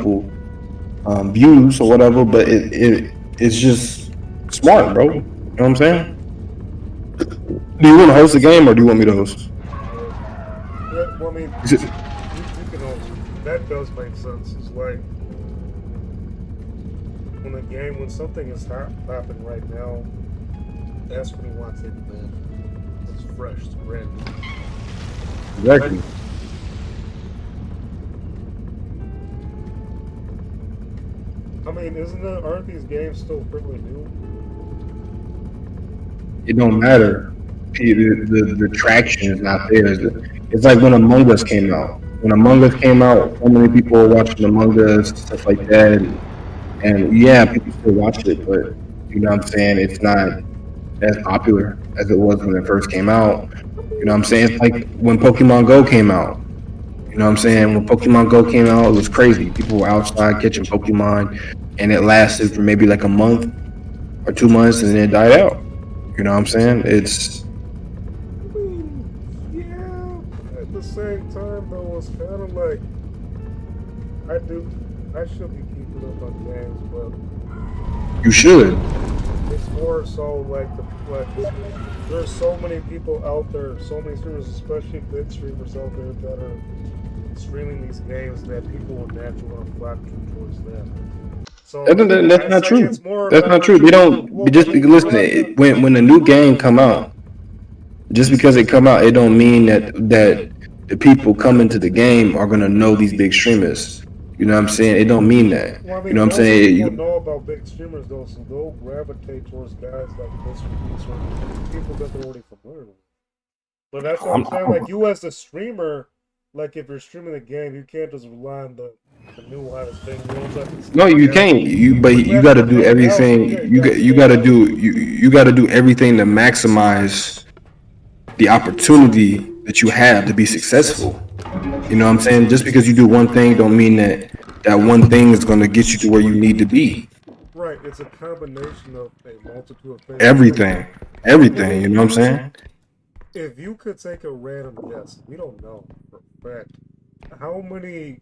couple views or whatever, but it's just smart, bro. You know what I'm saying? Do you want to host the game or do you want me to host? Yeah, well, I mean, Is it, you can host. That does make sense. It's like when something is happening right now, that's when you want to take advantage. It's fresh, it's brand new. exactly. I mean, aren't these games still fairly new? It don't matter. The traction is not there. It's like when Among Us came out. When Among Us came out, so many people were watching Among Us, stuff like that, and yeah, people still watch it, but you know what I'm saying? It's not as popular as it was when it first came out. You know what I'm saying? It's like when Pokemon Go came out. You know what I'm saying? When Pokemon Go came out, it was crazy. People were outside catching Pokemon, and it lasted for maybe like a month or 2 months, and then it died out. You know what I'm saying? It's I mean, yeah. At the same time, though, it's kind of like I do. I should be keeping up on games, but you should. it's more so like there's so many people out there, so many streamers, especially big streamers out there that are streaming these games that people will naturally want to flock towards them. So That's I not say true. it's more That's like not true. They don't well, I just mean, listen. When a new game come out, just because it come out, it don't mean that the people coming to the game are gonna know these big streamers. You know what I'm saying? It don't mean that. well, I You know mean, what I'm most people saying? know about big streamers though, so they'll gravitate towards guys like Mr. Beast or people that they're already familiar with. But that's what I'm saying. Like you as a streamer, like if you're streaming a game, you can't just rely on the new hottest thing. You also have to No, stay you ahead. can't. But You you have got to to do stay out. everything. Yeah, you got to You stay got to ahead. do you got to do everything to maximize the opportunity that you have to be successful. You know what I'm saying? Just because you do one thing don't mean that one thing is going to get you to where you need to be. Right, it's a combination of a multitude of things. Everything. I Everything, you mean, know what I'm saying? if you could take a random guess, we don't know for a fact. How many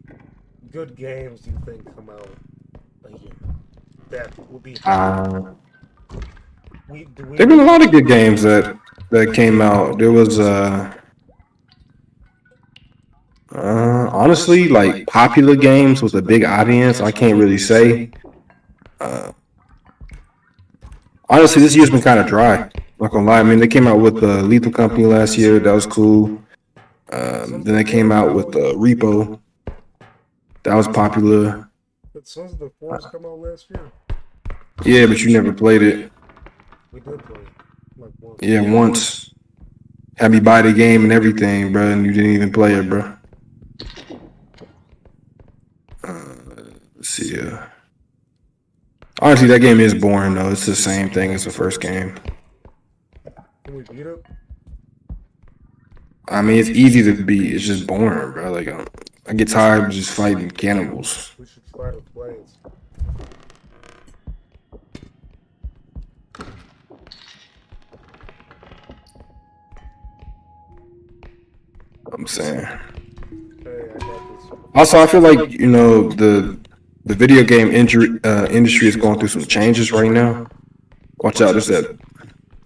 good games do you think come out a year that would be highly? Uh, Do we there've been know? a lot of good games that came out. There was honestly like popular games with a big audience. I can't really say. Uh, Honestly, this year's been kind of dry. Not gonna lie. I mean, they came out with Lethal Company last year. That was cool. Sons of Then the they came Forest out come with out year. Repo. That was popular. Did Sons of the Forest come out last year? Yeah, but you never played it. We did play it like once. Yeah, once. Had me buy the game and everything, bro, and you didn't even play it, bro. Let's see. Honestly, that game is boring though. It's the same thing as the first game. Can we beat it? I mean, it's easy to beat. It's just boring, bro. Like I get tired of just fighting cannibals. We should try to play it. I'm saying. Hey, I got this. Also, I feel like the video game industry is going through some changes right now. Watch out! There's that.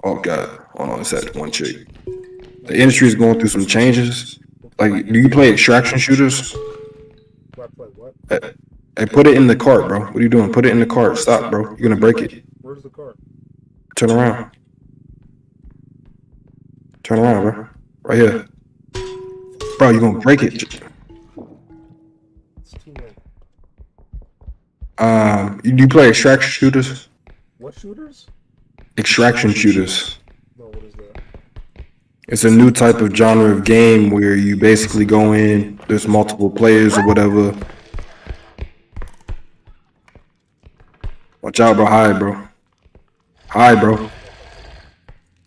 Oh God! Hold on, it's that one chick. The industry is going through some changes. Like, do you play extraction shooters? Do I play what? Hey, put it in the cart, bro. What are you doing? Put it in the cart. Stop, bro. You're gonna break it. Where's the card? Turn around. Turn around, bro. Right here. Bro, you're gonna break it. It's too late. You play extraction shooters? What shooters? Extraction shooters. No, what is that? It's a new type of genre of game where you basically go in, there's multiple players or whatever. Watch out, bro. Hide, bro. Hide, bro.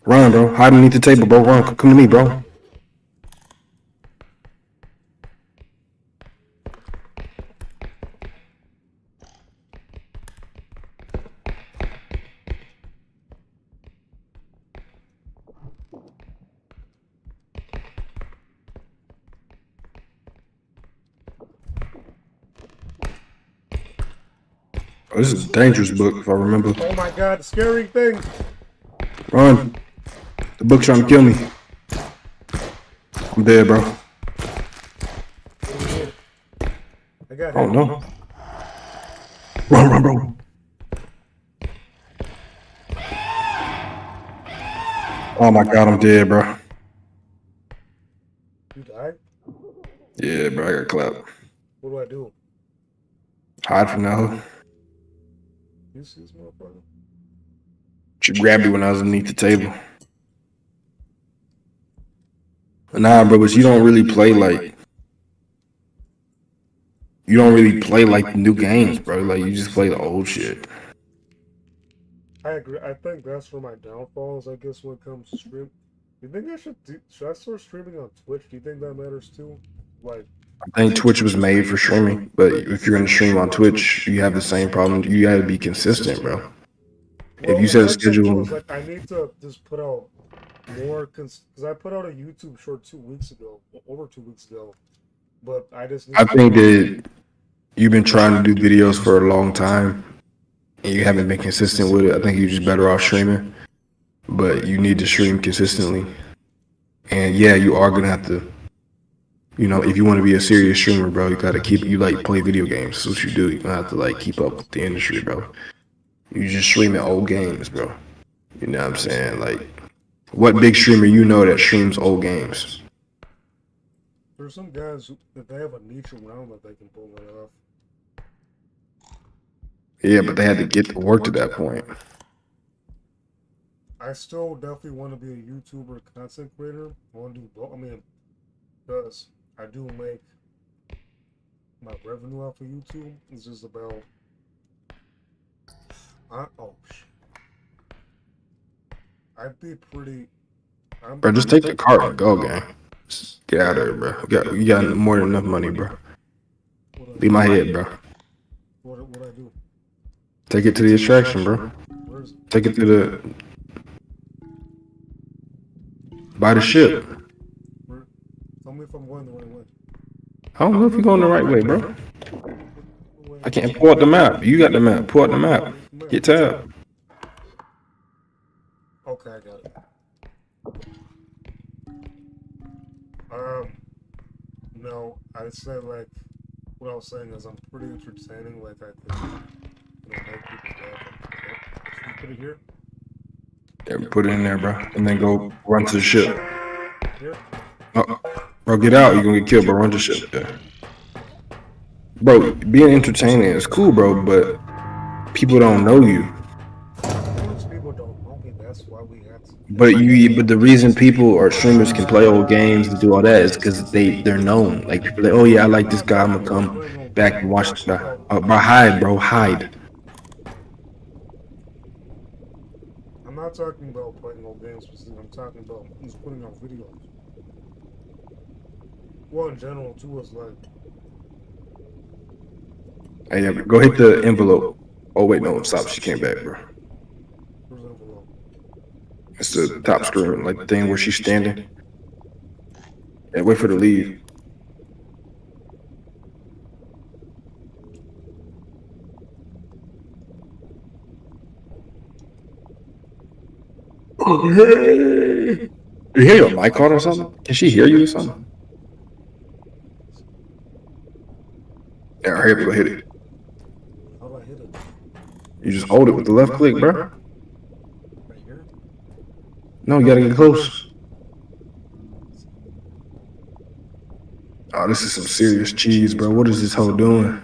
Run, bro. Hide underneath the table, bro. Run. Come to me, bro. Oh, this is a dangerous book, if I remember. Oh my god, scary thing! Run. The book's trying to kill me. I'm dead, bro. I got hit. Oh no. Run, bro. Oh my god, I'm dead, bro. You died? Yeah, bro, I got clapped. What do I do? Hide from now. You see this motherfucker? She grabbed you when I was underneath the table. Nah, bro, but you don't really play like. You don't really play like new games, bro. Like you just play the old shit. I agree. I think that's where my downfalls, I guess, when it comes to stream. You think I should I start streaming on Twitch? Do you think that matters too? Like, I think Twitch was made for streaming, but if you're gonna stream on Twitch, you have the same problem. You gotta be consistent, bro. If you set a schedule, like I need to just put out more because I put out a YouTube short 2 weeks ago, over 2 weeks ago, but I just. I think that you've been trying to do videos for a long time, and you haven't been consistent with it. I think you're just better off streaming, but you need to stream consistently. And yeah, you are gonna have to. You know, if you want to be a serious streamer, bro, you gotta you like play video games. That's what you do. You're gonna have to like keep up with the industry, bro. You just streaming old games, bro. You know what I'm saying? Like, what big streamer you know that streams old games? There's some guys that they have a niche around that they can pull that off. Yeah, but they had to get to work to that point. I still definitely want to be a YouTuber content creator. I want to do both. I mean, because I do make my revenue off of YouTube. It's just about. I'd be pretty. Bro, just take the cart and go, gang. Just get out of here, bro. You got more than enough money, bro. Leave my head, bro. What I do? Take it to the attraction, bro. Take it to the. Buy the ship. Tell me if I'm going the right way. I don't know if you're going the right way, bro. I can't pull out the map. You got the map. Pull out the map. Get tab. Okay, I got it. No, I said like what I was saying is I'm pretty entertaining. Like I think make people laugh. Should we put it here? Yeah, put it in there, bro, and then go run to the ship. Here? Oh, bro, get out. You're gonna get killed, bro. Run to the ship. Yeah. Bro, being entertaining is cool, bro, but people don't know you. People don't know me. That's why we have to. But the reason people or streamers can play old games and do all that is because they're known. Like people are like, oh yeah, I like this guy. I'm gonna come back and watch this guy. Bro, hide, bro, hide. I'm not talking about playing old games specifically. I'm talking about just putting out videos. Well, in general, too, is like. Hey, yeah, go hit the envelope. Oh wait, no, stop. She came back, bro. Where's the envelope? It's the top screen, like the thing where she's standing. Yeah, wait for her to leave. You hear your mic call or something? Can she hear you or something? Yeah, hurry up, go hit it. How do I hit it? You just hold it with the left click, bro. Right here? No, you gotta get close. Oh, this is some serious cheese, bro. What is this hoe doing?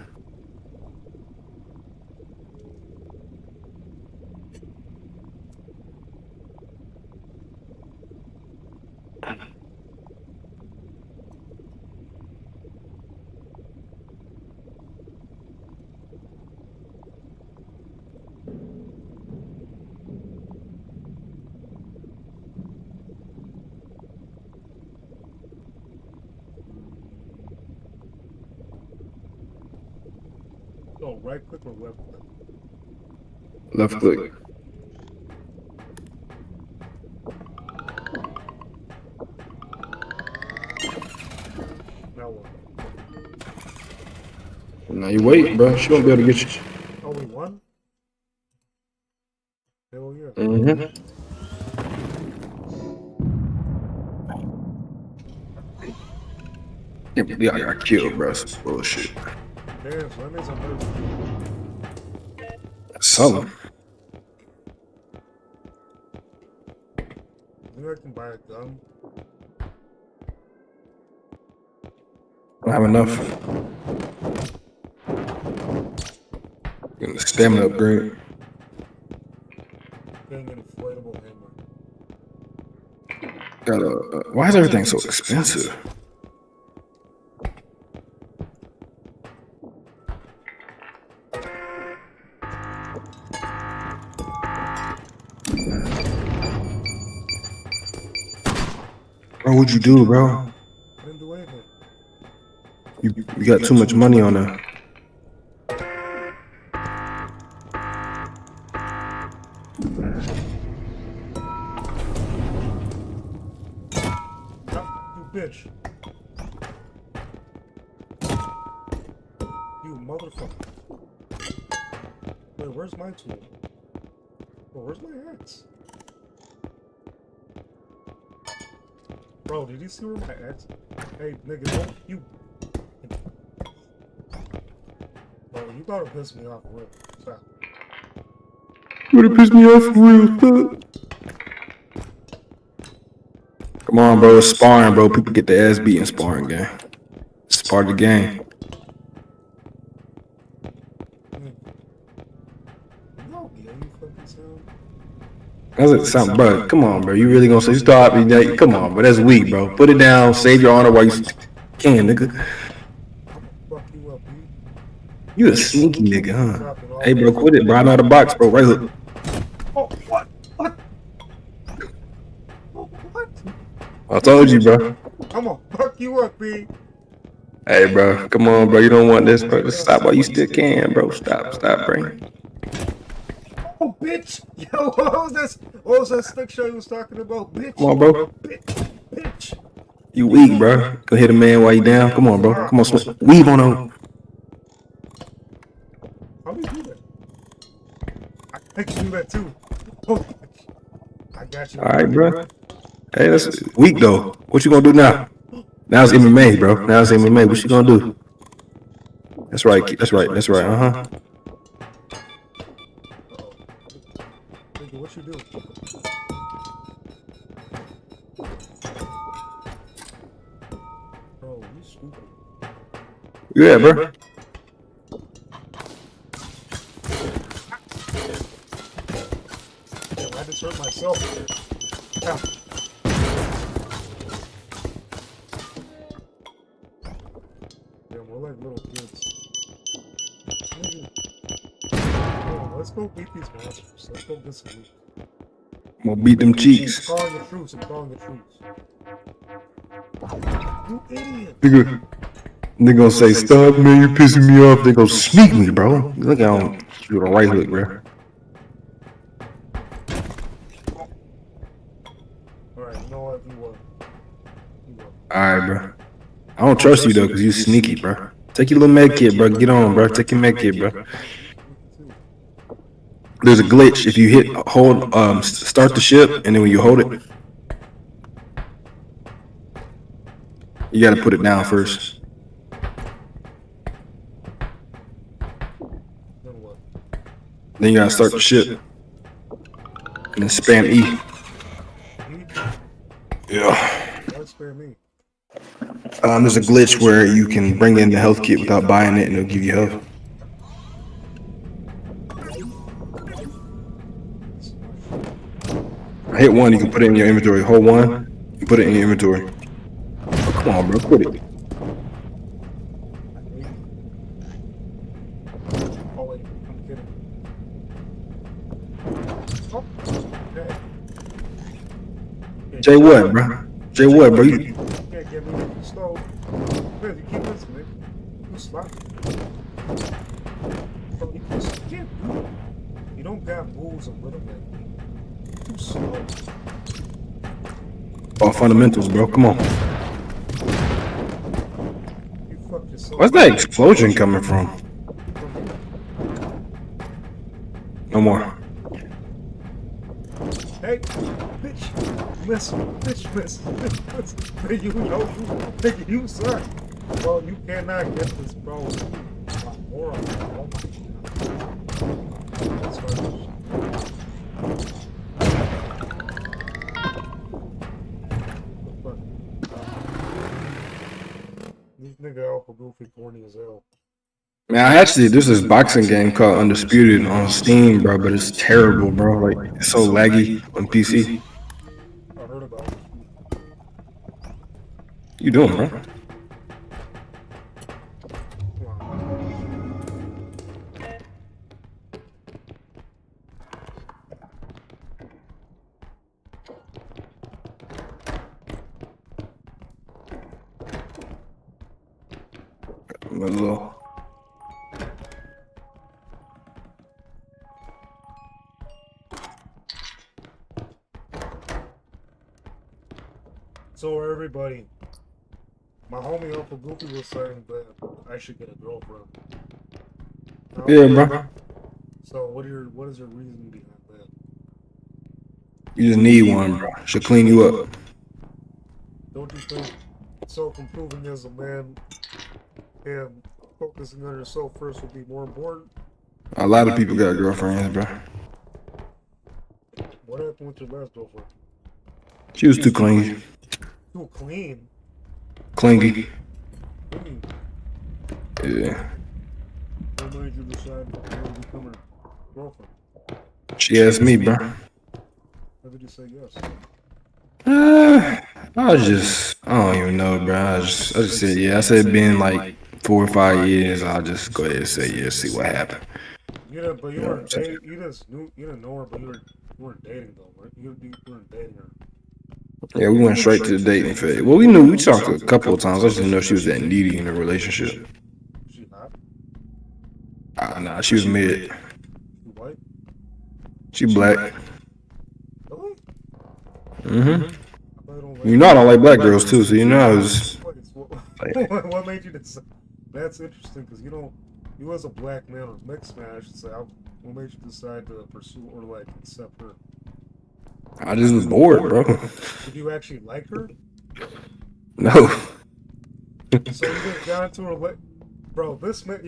Oh, right click or left click? Left click. Now what? Now you wait, bro. She won't be able to get you. Oh, we won? Mm-hmm. Can't believe I got killed, bro. Some bullshit. Damn, so that means I'm hurt. Something. You know I can buy a gun? I don't have enough. Getting the stamina upgrade. Getting an inflatable hammer. Got why is everything so expensive? Bro, what'd you do, bro? I didn't do anything. You got too much money on that. You bitch. You motherfucker. Wait, where's my tool? Oh, where's my axe? Bro, did you see where my axe? Hey, nigga, don't you. Bro, you gotta piss me off real. Stop. You would have pissed me off for real. Come on, bro. It's sparring, bro. People get their ass beat in sparring game. It's part of the game. No, yeah, you fucking sound. That's it, something, bro. Come on, bro. You really gonna say stop? Come on, bro. That's weak, bro. Put it down. Save your honor while you can, nigga. Fuck you up, dude. You a sneaky nigga, huh? Hey, bro, quit it, bro. I'm out of the box, bro. Right hook. Oh, what? What? Oh, what? I told you, bro. I'm gonna fuck you up, B. Hey, bro. Come on, bro. You don't want this, bro. Just stop while you still can, bro. Stop, bro. Oh, bitch! Yo, what was that stick show you was talking about, bitch? Come on, bro. Bitch! You weak, bro. Go hit a man while you down. Come on, bro. Come on, weave on him. How do you do that? I can do that too. Oh, I got you. All right, bro. Hey, that's weak though. What you gonna do now? Now it's MMA, bro. Now it's MMA. What you gonna do? That's right. That's right. That's right. Uh-huh. Nigga, what you do? Bro, you stupid. Yeah, bro. Damn, I just hurt myself. Yeah. Damn, we're like little kids. Oh, let's go beat these monsters. Let's go get some loot. I'm gonna beat them cheeks. I'm calling the truce. I'm calling the truce. You idiot. They gonna say, stop, man, you're pissing me off. They gonna sneak me, bro. Look, I don't shoot a right hook, bro. Alright, you know what? You won. Alright, bro. I don't trust you, though, because you sneaky, bro. Take your little med kit, bro. Get on, bro. Take your med kit, bro. There's a glitch. If you hold, start the ship, and then when you hold it, you gotta put it down first. Then you gotta start the ship. And then spam E. Yeah. There's a glitch where you can bring in the health kit without buying it and it'll give you health. Hit one, you can put it in your inventory. Hold one, you put it in your inventory. Oh, come on, bro, quit it. Oh, wait, I'm kidding. Jay what, bro? Jay what, bro? You can't get me too slow. Man, you keep listening. You slow. Bro, you can't do it. You don't got moves or rhythm like me. Too slow. All fundamentals, bro. Come on. You fucked yourself. Where's that explosion coming from? No more. Hey, bitch, miss, bitch, miss, bitch, miss. Nigga, nigga, you suck. Well, you cannot get this, bro. Moron. Oh my God. That's hard. This nigga Alpha Goofy corny as hell. Man, there's this boxing game called Undisputed on Steam, bro, but it's terrible, bro. Like, it's so laggy on PC. I heard about it. You doing, bro? A little. So everybody, my homie Uncle Goofy was saying that I should get a girlfriend. Yeah, bro. So what is your reason behind that? You just need one, bro. She'll clean you up. Don't you think self-improving as a man and focusing on yourself first would be more important? A lot of people got girlfriends, bro. What happened with your last girlfriend? She was too clean. Too clean? Clingy. Clean. Yeah. What made you decide to become her girlfriend? She asked me, bro. How did you say yes? I don't even know, bro. I just said, yeah. I said, been like 4 or 5 years. I'll just go ahead and say yes, see what happened. Yeah, but you weren't dating. You didn't know her, but you weren't dating though, right? You weren't dating her. Yeah, we went straight to the dating phase. Well, we talked a couple of times. I just didn't know she was that needy in a relationship. She not? Nah, she was mid. She white? She black. Really? Mm-hmm. You know I don't like black girls too, so you know I was. What made you decide? That's interesting because you as a black man or mixed man, I should say, what made you decide to pursue or like accept her? I just was bored, bro. Did you actually like her? No. So you just got into her, bro. This man,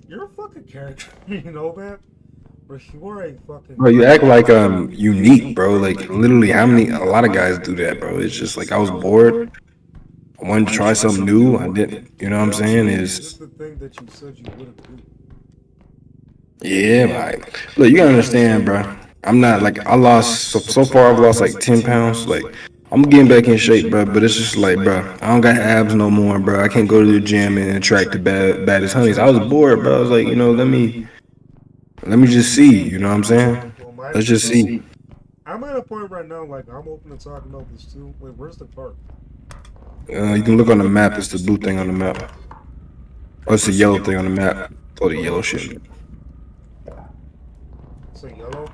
you're a fucking character. You know that? Bro, you are a fucking. Bro, you act like unique, bro. Like literally, a lot of guys do that, bro. It's just like I was bored. I wanted to try something new. I didn't. You know what I'm saying? Is the thing that you said you wouldn't do. Yeah, like look, you gotta understand, bro. I'm not like I lost so far. I've lost like 10 pounds. Like I'm getting back in shape, bro. But it's just like, bro, I don't got abs no more, bro. I can't go to the gym and attract the baddest honeys. I was bored, bro. I was like, let me just see. You know what I'm saying? Let's just see. I'm at a point right now, like I'm open to talking about this too. Wait, where's the park? You can look on the map. It's the blue thing on the map. Oh, it's the yellow thing on the map. Oh, the yellow shit. It's a yellow.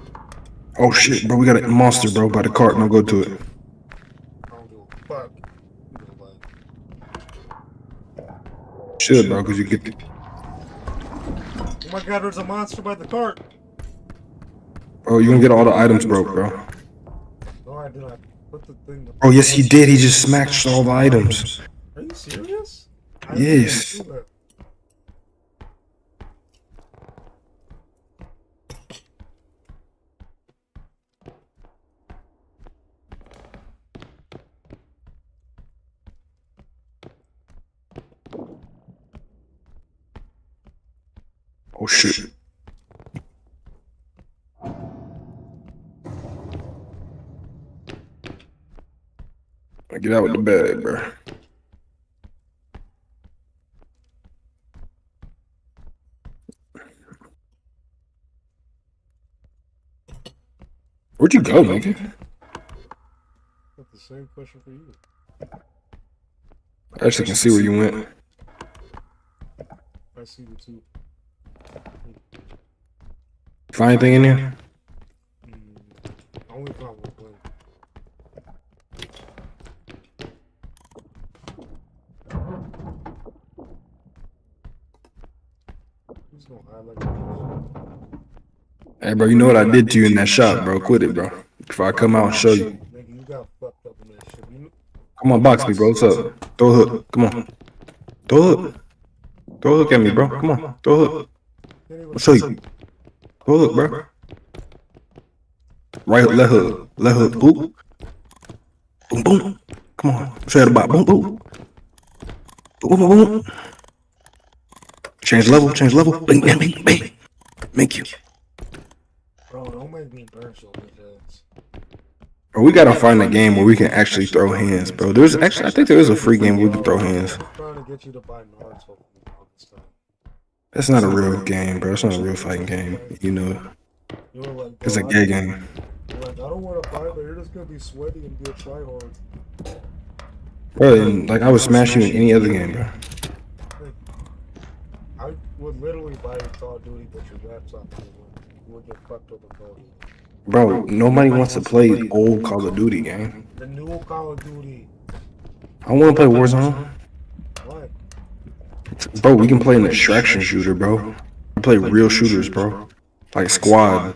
Oh shit, bro, we got a monster, bro, by the cart. Don't go to it. I don't give a fuck. Should, bro, because you get the... Oh my god, there's a monster by the cart. Bro, you gonna get all the items broke, bro. No, I did not put the thing... Oh, yes, he did. He just smashed all the items. Are you serious? Yes. Oh shit. Get out with the bag, bro. Where'd you go, nigga? That's the same question for you. I actually can see where you went. I see you too. Find anything in there? Only found one thing. Who's gonna highlight this? Hey, bro, you know what I did to you in that shop, bro? Quit it, bro. Before I come out and show you. Nigga, you got fucked up in that shit. Come on, box me, bro. What's up? Throw a hook. Come on. Throw a hook. Throw a hook at me, bro. Come on. Throw a hook. I'll show you. Throw a hook, bro. Right hook, left hook. Left hook. Boop. Boom, boom. Come on. Show you the bot. Boom, boom. Boom, boom, boom. Change level. Change level. Bang, bang, bang, bang. Thank you. Bro, don't make me burn your bitch ass. Bro, we gotta find a game where we can actually throw hands, bro. There's actually, I think there is a free game where we can throw hands. I'm trying to get you to buy Naruto for me all this time. That's not a real game, bro. It's not a real fighting game. You know, You were like, it's a gay game. You're like, I don't want to buy that. You're just gonna be sweaty and be a tryhard. Bro, and, like I would smash you in any other game, bro. I would literally buy your Call of Duty, but your laptop would get fucked up in Call of Duty. Bro, nobody wants to play old Call of Duty game. The new Call of Duty. I want to play Warzone. Why? Bro, we can play an extraction shooter, bro. We play real shooters, bro. Like Squad.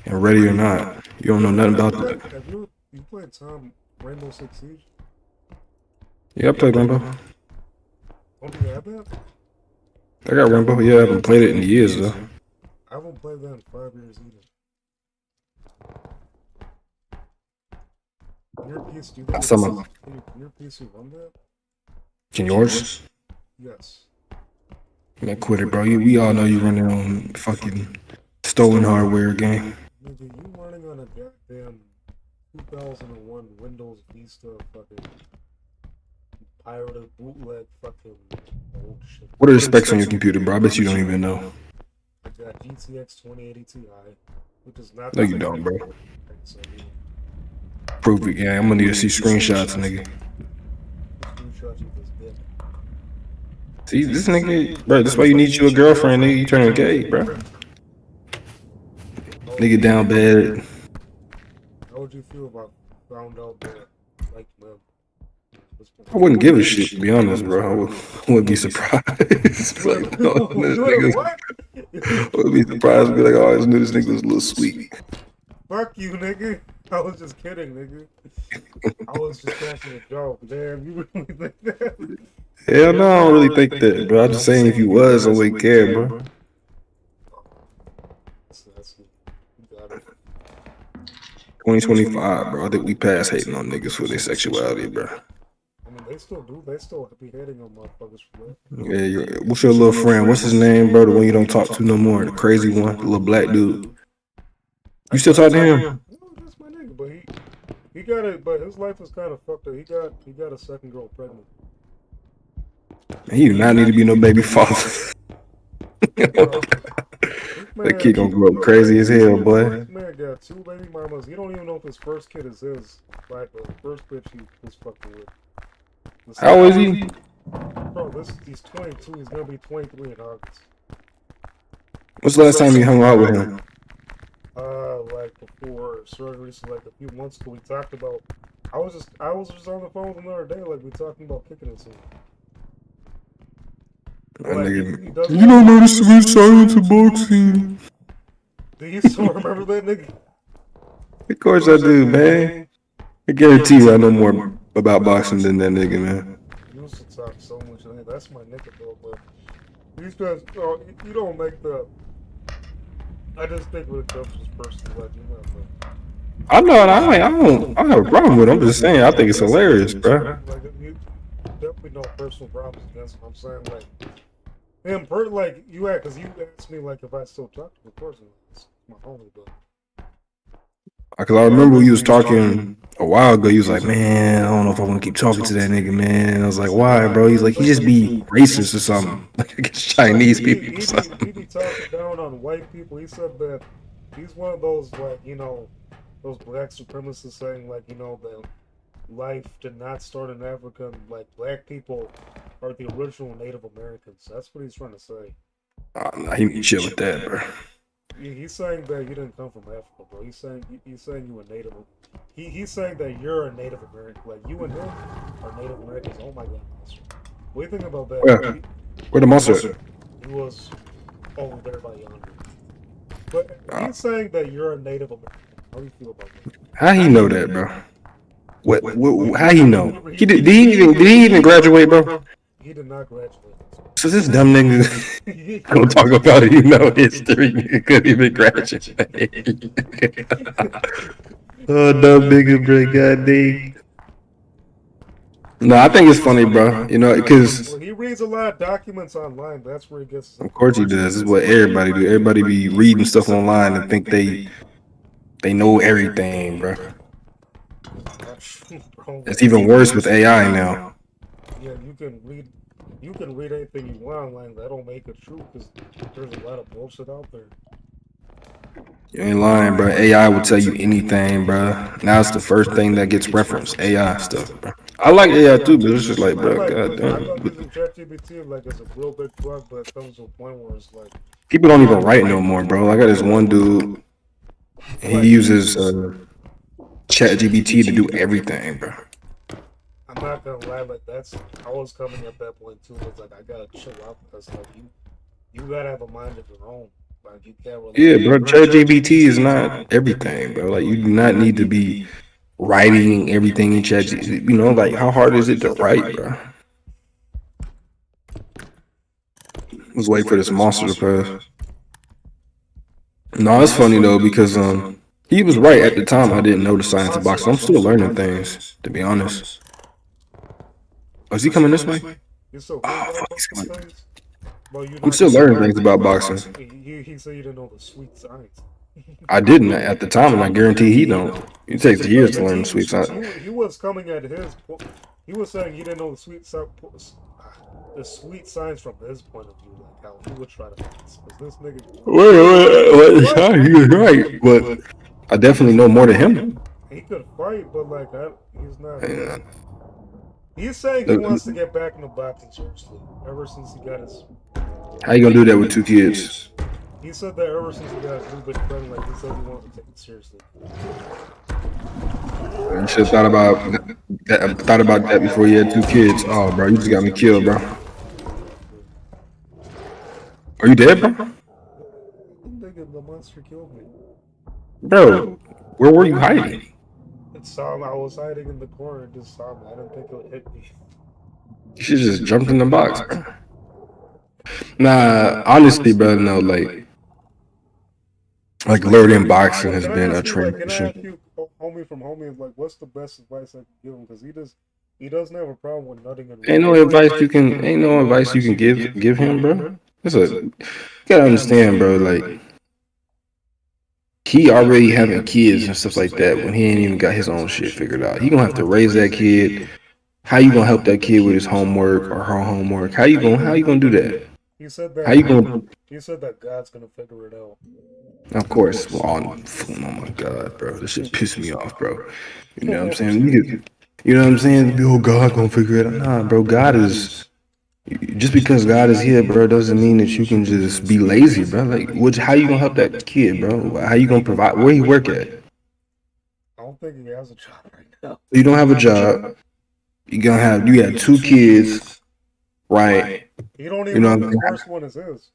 And Ready or Not. You don't know nothing about that. Have you played Rainbow Six Siege? Yeah, I played Rainbow. Don't you have that? I got Rainbow. Yeah, I haven't played it in years, though. I haven't played that in 5 years either. Your PC, do you think your PC run that? Can yours? Yes. Man, quit it, bro. We all know you running on fucking stolen hardware game. Nigga, you running on a goddamn 2001 Windows Vista fucking pirated bootleg fucking old shit. What are the specs on your computer, bro? I bet you don't even know. I got GTX 2080 Ti, which is not. No, you don't, bro. Prove it, yeah. I'm gonna need to see screenshots, nigga. Screenshots with this dick. See, this nigga, bro, this why you need you a girlfriend, nigga. You turning gay, bro. Nigga down bad. How would you feel about found out that, like, man? I wouldn't give a shit, to be honest, bro. I wouldn't be surprised. Like, oh, this nigga, What? I would be surprised and be like, oh, I just knew this nigga was a little sweet. Fuck you, nigga. I was just kidding, nigga. I was just cracking a joke. Damn, you really think that? Hell no, I don't really think that, bro. I'm just saying if you was, I wouldn't care, bro. That's you got it. 2025, bro. I think we past hating on niggas for their sexuality, bro. I mean, they still do. They still be hating on motherfuckers for that. Yeah, what's your little friend? What's his name, bro? The one you don't talk to no more. The crazy one, the little black dude. You still talk to him? No, that's my nigga, but he got it. But his life is kind of fucked up. He got a second girl pregnant. Man, he do not need to be no baby father. That kid gonna grow up crazy as hell, boy. This man got 2 baby mamas. He don't even know if his first kid is his. Like the first bitch he was fucking with. How old is he? Bro, he's 22. He's gonna be 23 in August. When's the last time you hung out with him? Like before surgery, so like a few months ago, we talked about. I was just on the phone with him the other day, like we talking about kicking it soon. Like, you don't know the sweet science of boxing. Do you still remember that nigga? Of course I do, man. I guarantee you I know more about boxing than that nigga, man. You used to talk so much. That's my nigga, though. But these guys, you don't make the. I just think when it comes to this person, like you know. I know, I don't have a problem with it. I'm just saying, I think it's hilarious, bro. Like you definitely no personal problems against him. I'm saying like him, like you had, because you asked me like if I still talk to the person. It's my homie, but. Because I remember when you was talking a while ago, you was like, man, I don't know if I want to keep talking to that nigga, man. And I was like, why, bro? He's like, he just be racist or something. Like against Chinese people. He be talking down on white people. He said that he's one of those, like, you know, those black supremacists saying, like, you know, that life did not start in Africa. And, like, black people are the original Native Americans. That's what he's trying to say. Nah, he need to chill with that, bro. He's saying that you didn't come from Africa, bro. He's saying you were Native. He's saying that you're a Native American. Like you and him are Native Americans. Oh my God, monster. What do you think about that? Where the monster? He was over there by yonder. But he's saying that you're a Native American. How do you feel about that? How he know that, bro? What? How he know? Did he even graduate, bro? He did not graduate. So this dumb nigga gonna talk about history. He couldn't even graduate. Oh, dumb nigga, bro. Goddamn. No, I think it's funny, bro. You know, because Well, he reads a lot of documents online. That's where he gets. of course he does. This is what everybody do. Everybody be reading stuff online and think they know everything, bro. It's even worse with AI now. Yeah, you can read anything you want online. That don't make it true because there's a lot of bullshit out there. You ain't lying, bro. AI will tell you anything, bro. Now it's the first thing that gets referenced. AI stuff, bro. I like AI too, but it's just like, bro, goddamn. I'm using ChatGPT like as a real big plug, but it comes to a point where it's like People don't even write no more, bro. I got this one dude, and he uses ChatGPT to do everything, bro. I'm not gonna lie, like I was coming at that point too. It's like I gotta chill out because like you gotta have a mind of your own. Like you can't really. Yeah, bro. ChatGPT is not everything, bro. Like you do not need to be writing everything in ChatGPT. You know, like how hard is it to write, bro? Let's wait for this monster to pass. No, it's funny though because he was right at the time. I didn't know the science of boxing. I'm still learning things, to be honest. Oh, is he coming this way? Oh, fuck, he's coming. I'm still learning things about boxing. He said you didn't know the sweet science. I didn't at the time, and I guarantee he don't. It takes years to learn the sweet science. He was coming at his. He was saying he didn't know the sweet science from his point of view, like how he would try to because this nigga. Wait, he was right, but I definitely know more than him. He could fight, but like he's not. He's saying he wants to get back into boxing seriously ever since he got his. How you gonna do that with 2 kids? He said that ever since he got his new big friend, like he said he wants to take it seriously. You should have thought about that before you had 2 kids. Oh, bro, you just got me killed, bro. Are you dead, bro? The monster killed me. Bro, where were you hiding? It saw me. I was hiding in the corner. It just saw me. I didn't think it would hit me. You should just jumped in the box, bro. Nah, honestly, bro, no, like learning boxing has been a transition. Can I ask you, homie from homie, like, what's the best advice I can give him? Because he doesn't have a problem with nutting and. Ain't no advice you can give him, bro. You gotta understand, bro. Like he already having kids and stuff like that when he ain't even got his own shit figured out. He gonna have to raise that kid. How you gonna help that kid with his homework or her homework? How you gonna do that? He said that. How you gonna? He said that God's gonna figure it out. Of course. Well, oh my god, bro, this shit pissed me off, bro. You know what I'm saying? You know what I'm saying? Oh, God gonna figure it out. Nah, bro. God is. Just because God is here, bro, doesn't mean that you can just be lazy, bro. Like, how you gonna help that kid, bro? How you gonna provide? Where he work at? I don't think he has a job right now. You don't have a job. You got 2 kids, right? You don't even know the first one is his.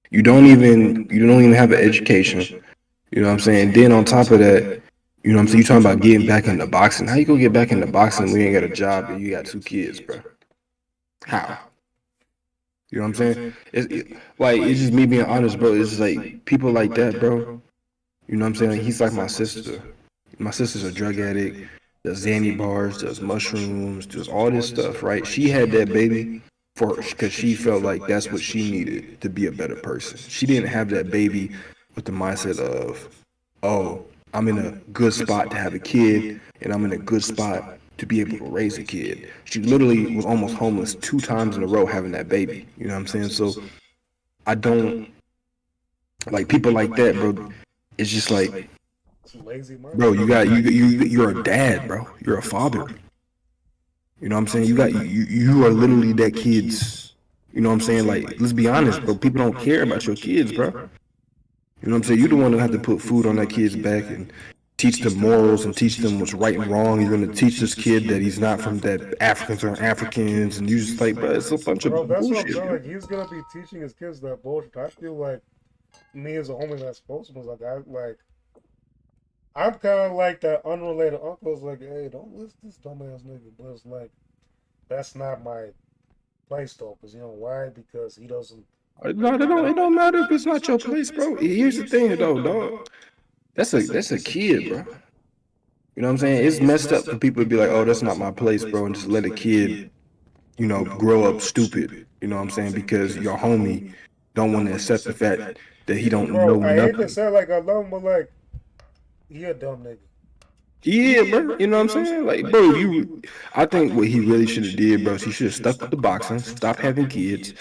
You don't even have an education. You know what I'm saying? Then on top of that, you know what I'm saying? You talking about getting back into boxing. How you gonna get back into boxing when you ain't got a job and you got 2 kids, bro? How? You know what I'm saying? It's just me being honest, bro. It's just like people like that, bro. You know what I'm saying? Like, he's like my sister. My sister's a drug addict. Does Xanny bars, does mushrooms, does all this stuff, right? She had that baby because she felt like that's what she needed to be a better person. She didn't have that baby with the mindset of, oh, I'm in a good spot to have a kid, and I'm in a good spot to be able to raise a kid. She literally was almost homeless 2 times in a row having that baby. You know what I'm saying? So I don't like people like that, bro. It's just like, bro, you're a dad, bro. You're a father. You know what I'm saying? You are literally that kid's. You know what I'm saying? Like, let's be honest, bro. People don't care about your kids, bro. You know what I'm saying? You're the one that have to put food on that kid's back and teach them morals and teach them what's right and wrong. You're gonna teach this kid that he's not from that Africans are Africans, and you just like, bro, it's a bunch of that's bullshit. What I'm saying. Like, he's gonna be teaching his kids that bullshit. I feel like me as a homie that's supposed to was I'm kind of like that unrelated uncle. Is like, hey, don't listen to this dumbass nigga. But it's like, that's not my place though. Because you know why? Because he doesn't. No, it don't matter if it's not your place, bro. Here's the thing, though, dog. That's a kid, bro. You know what I'm saying? It's messed up for people to be like, oh, that's not my place, bro, and just let a kid, grow up stupid. You know what I'm saying? Because your homie don't want to accept the fact that he don't know I hate to nothing. say like I love him, but like, he a dumb nigga. Yeah, bro. You know what I'm saying? Like, bro, I think what he really should have did, bro, is he should have stuck with the boxing, stopped having kids,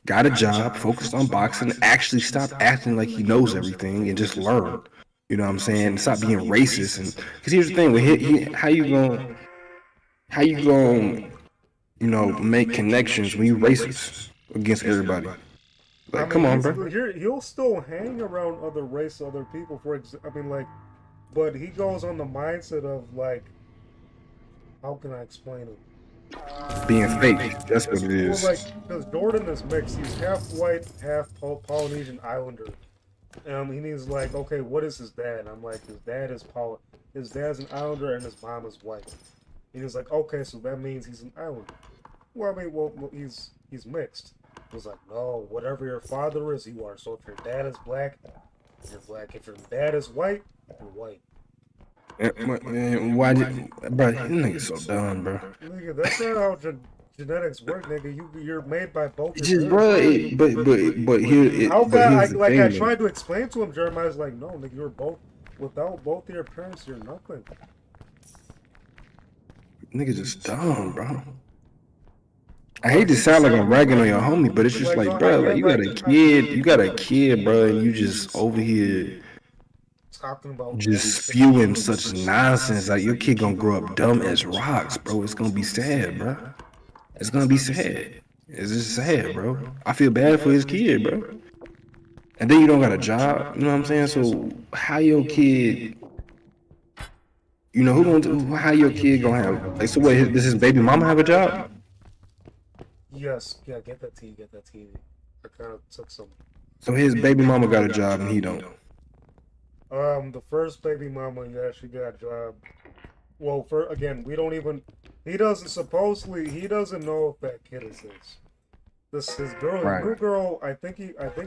got a job, focused on boxing, actually stop acting like he knows everything and just learn. You know what I'm saying? And stop being racist. And because here's the thing, with how you gonna make connections when you racist against everybody? Like, come on, bro. He'll still hang around other race, other people. But he goes on the mindset of like, how can I explain it? Being fake. That's what it is. Well, like, because Jordan is mixed. He's half white, half Polynesian Islander. He's like, okay, what is his dad? I'm like, his dad's an Islander and his mom is white. And he's like, okay, so that means he's an Islander. Well, I mean, he's mixed. He was like, no, whatever your father is, you are. So if your dad is black, you're black. If your dad is white, you're white. Man, why bro? You niggas so dumb, bro. Nigga, that's not how genetics work, nigga. You're made by both. Just, bro, but here. I tried to explain to him, Jeremiah's like, no, nigga, you're both. Without both of your parents, you're nothing. Nigga, just dumb, bro. I hate to sound like I'm ragging on your homie, but it's just like, bro, like you got a kid, bro, and you just over here talking about just spewing such nonsense. Like your kid gonna grow up dumb as rocks, bro. It's gonna be sad, bro. It's gonna be sad. It's just sad, bro. I feel bad for his kid, bro. And then you don't got a job, you know what I'm saying? So how your kid, how your kid gonna have? Like, so what? Does his baby mama have a job? Yes, yeah, get that TV. I kind of took some. So his baby mama got a job and he don't. The first baby mama, yeah, she got a job. Well, he doesn't know if that kid is his girl, right. New girl. I think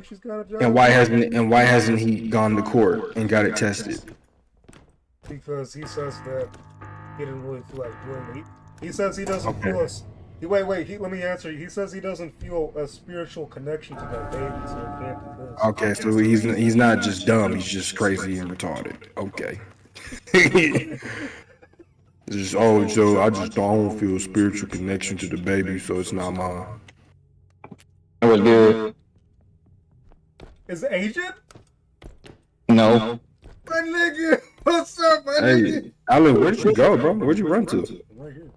she's got a job. And why hasn't he gone to court and got it tested? Because he says that he didn't really feel like doing it. He says he doesn't feel Wait. Let me answer you. He says he doesn't feel a spiritual connection to that baby, so he can't do this. Okay, so he's not just dumb. He's just crazy and retarded. Okay. So I just don't feel a spiritual connection to the baby, so it's not mine. That was good. Is it Agent? No. My nigga, what's up, my nigga? Hey, Alan, where'd you go, bro? Where'd you run to? I'm right here.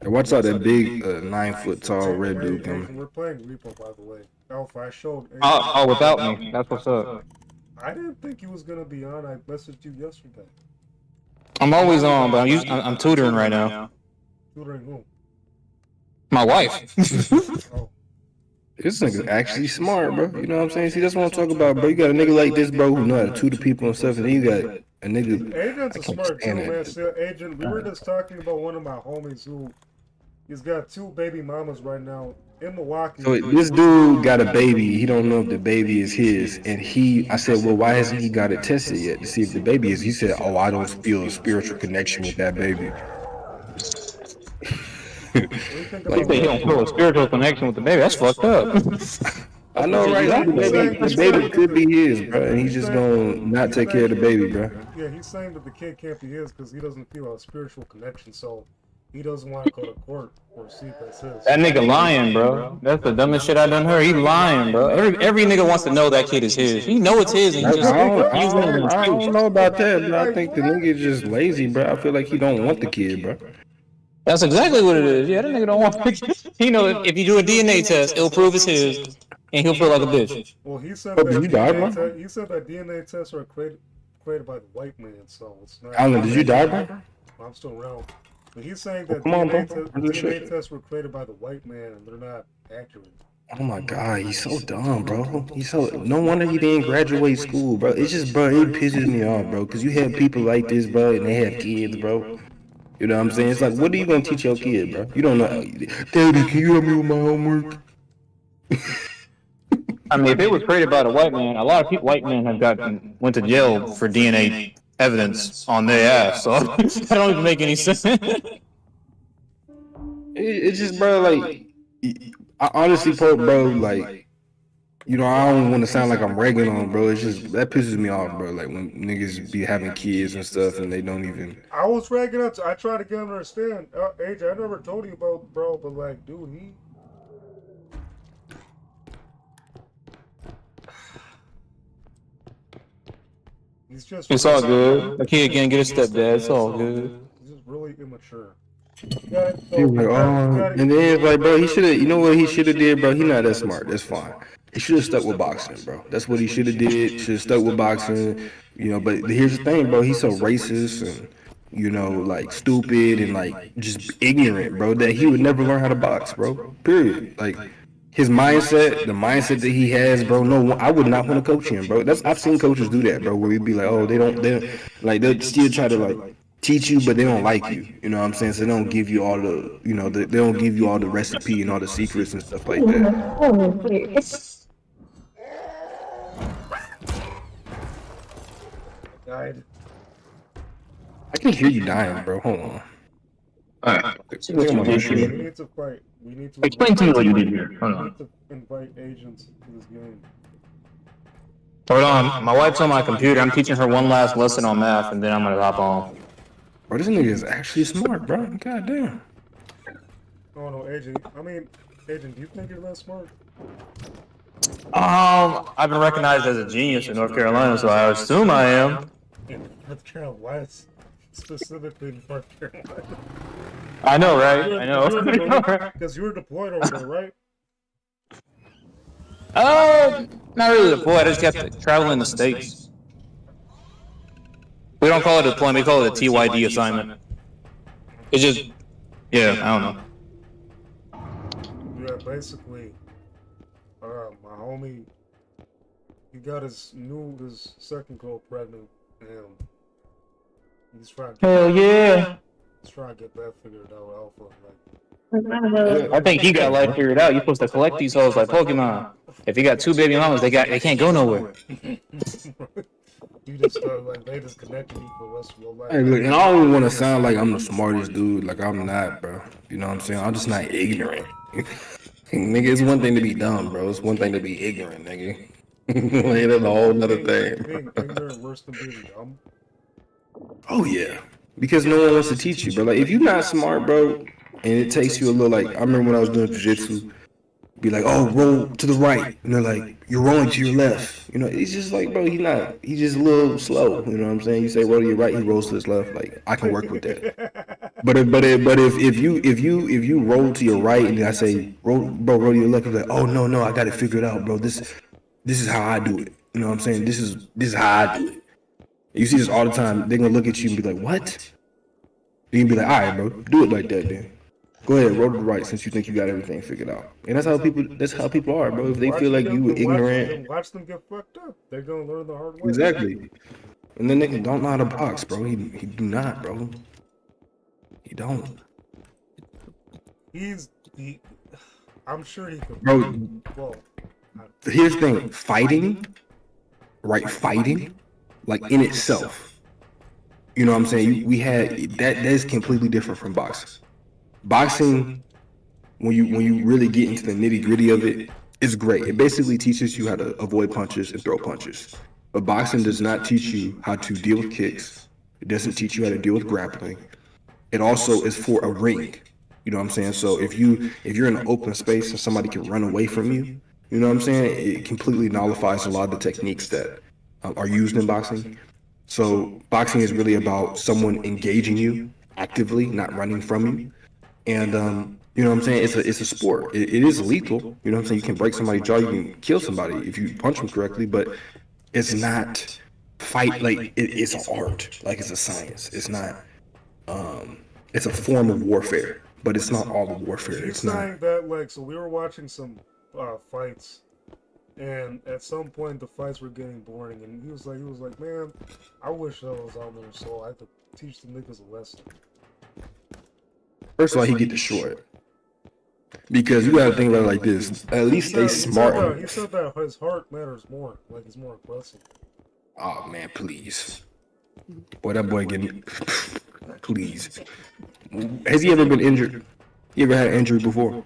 And watch out that big 9-foot tall red dude coming. We're playing Repo, by the way. Alpha, I showed. Oh, without me. That's what's up. I didn't think he was gonna be on. I messaged you yesterday. I'm always on, but I'm tutoring right now. Tutoring who? My wife. Oh. This nigga's actually smart, bro. You know what I'm saying? See, that's what I'm talking about, bro. You got a nigga like this, bro, who know how to tutor people and stuff, and then you got a nigga. Agent's a smart too, man. Still, Agent, we were just talking about one of my homies who he's got 2 baby mamas right now in Milwaukee. So this dude got a baby. He don't know if the baby is his, and I said, well, why hasn't he got it tested yet to see if the baby is? He said, oh, I don't feel a spiritual connection with that baby. Like, he don't feel a spiritual connection with the baby. That's fucked up. I know, right? The baby could be his, bro, and he's just gonna not take care of the baby, bro. Yeah, he's saying that the kid can't be his because he doesn't feel a spiritual connection, so he doesn't want to go to court or see if that's his. That nigga lying, bro. That's the dumbest shit I done heard. He lying, bro. Every nigga wants to know that kid is his. He know it's his, and he just I don't know about that, bro. I think the nigga just lazy, bro. I feel like he don't want the kid, bro. That's exactly what it is. Yeah, that nigga don't want the kid. He know if you do a DNA test, it'll prove it's his, and he'll feel like a bitch. Well, he said that DNA tests are created by the white man, so it's not. Alan, did you die, bro? I'm still around. But he's saying that DNA tests were created by the white man, and they're not accurate. Oh my God, he's so dumb, bro. He's so no wonder he didn't graduate school, bro. It's just, bro, it pisses me off, bro. Because you have people like this, bro, and they have kids, bro. You know what I'm saying? It's like, what are you gonna teach your kid, bro? You don't know. Daddy, can you help me with my homework? I mean, if it was created by the white man, a lot of people, white men have went to jail for DNA evidence on their ass. So that don't even make any sense. It's just, bro, like, I honestly, bro, like, you know, I don't want to sound like I'm ragging on, bro. It's just that pisses me off, bro. Like when niggas be having kids and stuff, and they don't even. I was ragging up. I tried to get him to understand. AJ, I never told you about bro, but like, dude, he. He's just. It's all good. The kid can't get a stepdad. It's all good. He's just really immature. He was like, oh, and then it's like, bro, he should have. You know what he should have did, bro? He not that smart. That's fine. He should have stuck with boxing, bro. That's what he should have did. Should have stuck with boxing. You know, but here's the thing, bro. He's so racist and, you know, like stupid and like just ignorant, bro, that he would never learn how to box, bro. Period. Like his mindset, the mindset that he has, bro. No, I would not want to coach him, bro. I've seen coaches do that, bro, where we'd be like, oh, they don't like they'll still try to like teach you, but they don't like you. You know what I'm saying? So they don't give you all the, you know, they don't give you all the recipe and all the secrets and stuff like that. Died. I can hear you dying, bro. Hold on. Alright. We need to fight. We need to. Explain to me what you did here. Hold We on. need to invite agents to this game. Hold on. My wife's on my computer. I'm teaching her one last lesson on math, and then I'm gonna hop on. Bro, this nigga is actually smart, bro. God damn. Oh no, agent. I mean, agent. Do you think you're that smart? I've been recognized as a genius in North Carolina, so I assume I am. In North Carolina, specifically North Carolina. I know, right? I know. Because you were deployed over there, right? Not really deployed. I just kept traveling the states. We don't call it a deployment. We call it a TYD assignment. It's just, yeah, I don't know. Yeah, basically, my homie, he got his second girl pregnant, and he's trying. Hell yeah! He's trying to get that figured out. Alpha, like. I think he got life figured out. You're supposed to collect these hoes like Pokemon. If you got two baby mamas, they can't go nowhere. You just like they just connected you for the rest of your life. Hey, look, and I don't want to sound like I'm the smartest dude. Like I'm not, bro. You know what I'm saying? I'm just not ignorant. Nigga, it's one thing to be dumb, bro. It's one thing to be ignorant, nigga. Like, that's a whole nother thing. Being ignorant worse than being dumb. Oh yeah, because no one wants to teach you, bro. Like if you're not smart, bro, and it takes you a little, like I remember when I was doing jiu-jitsu, be like, oh, roll to the right, and they're like, you're rolling to your left. You know, he's just like, bro, he's just a little slow. You know what I'm saying? You say roll to your right, he rolls to his left. Like I can work with that. But if you roll to your right and I say roll to your left, you're like, oh no, I got it figured out, bro. This is how I do it. You know what I'm saying? This is how I do it. You see this all the time. They're gonna look at you and be like, what? You can be like, all right, bro, do it like that then. Go ahead, roll to the right since you think you got everything figured out. And that's how people are, bro. If they feel like you were ignorant. Watch them get fucked up. They're gonna learn the hard way. Exactly. And then nigga don't know how to box, bro. He do not, bro. He don't. I'm sure he could. Bro, Well, here's the thing. Fighting, like in itself. You know what I'm saying? We had that is completely different from boxing. Boxing, when you really get into the nitty gritty of it, is great. It basically teaches you how to avoid punches and throw punches. But boxing does not teach you how to deal with kicks. It doesn't teach you how to deal with grappling. It also is for a ring. You know what I'm saying? So if you're in an open space and somebody can run away from you, you know what I'm saying? It completely nullifies a lot of the techniques that are used in boxing. So boxing is really about someone engaging you actively, not running from you. And you know what I'm saying? It's a sport. It is lethal. You know what I'm saying? You can break somebody's jaw, you can kill somebody if you punch them correctly, but it's not fight like it's an art, like it's a science. It's not it's a form of warfare, but it's not all of warfare. you're It's not. saying that like so we were watching some fights, and at some point the fights were getting boring, and he was like, man, I wish I was on there so I could teach the niggas a lesson. First of all, he get destroyed. Because you gotta think about it like this. At least they smart. He said that his heart matters more, like he's more aggressive. Oh man, please. Boy, that boy getting please. Has he ever been injured? You ever had an injury before?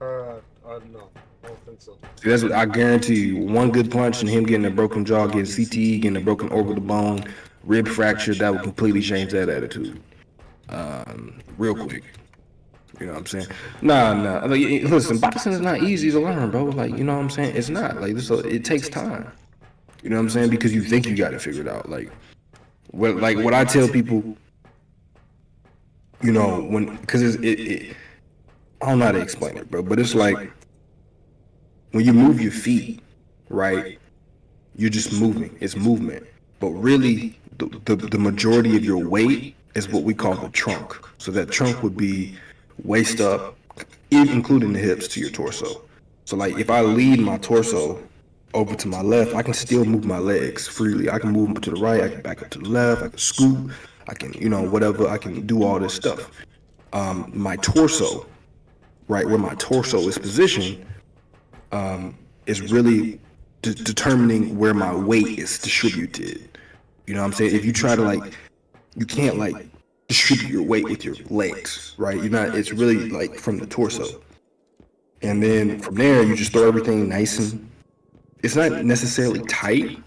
No, I don't think so. See, that's what I guarantee you. One good punch and him getting a broken jaw, getting CTE, getting a broken orbital bone, rib fracture, that would completely change that attitude. Real quick. You know what I'm saying? Nah. Like, listen, boxing is not easy to learn, bro. Like, you know what I'm saying? It's not. Like, it takes time. You know what I'm saying? Because you think you got it figured out. Like what I tell people, you know, because I don't know how to explain it, bro. But it's like when you move your feet, right? You're just moving. It's movement. But really, the majority of your weight is what we call the trunk. So that trunk would be waist up, including the hips to your torso. So like if I lead my torso over to my left, I can still move my legs freely. I can move them to the right, I can back up to the left, I can scoot, I can, you know, whatever, I can do all this stuff. My torso, right, where my torso is positioned, is really determining where my weight is distributed. You know what I'm saying? If you try to like, you can't like distribute your weight with your legs, right? You're not, it's really like from the torso. And then from there, you just throw everything nice and, it's not necessarily tight,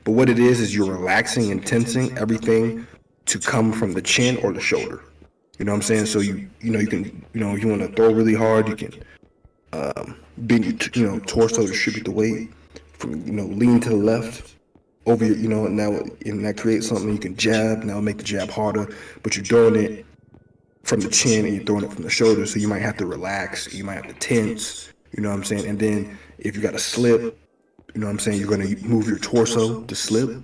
but what it is you're relaxing and tensing everything to come from the chin or the shoulder. You know what I'm saying? So you can, you know, you want to throw really hard, you can bend your, torso, distribute the weight from, lean to the left over your, and that creates something. You can jab, now make the jab harder, but you're doing it from the chin and you're throwing it from the shoulder. So you might have to relax, you might have to tense, you know what I'm saying? And then if you got to slip, you know what I'm saying, you're going to move your torso to slip. You're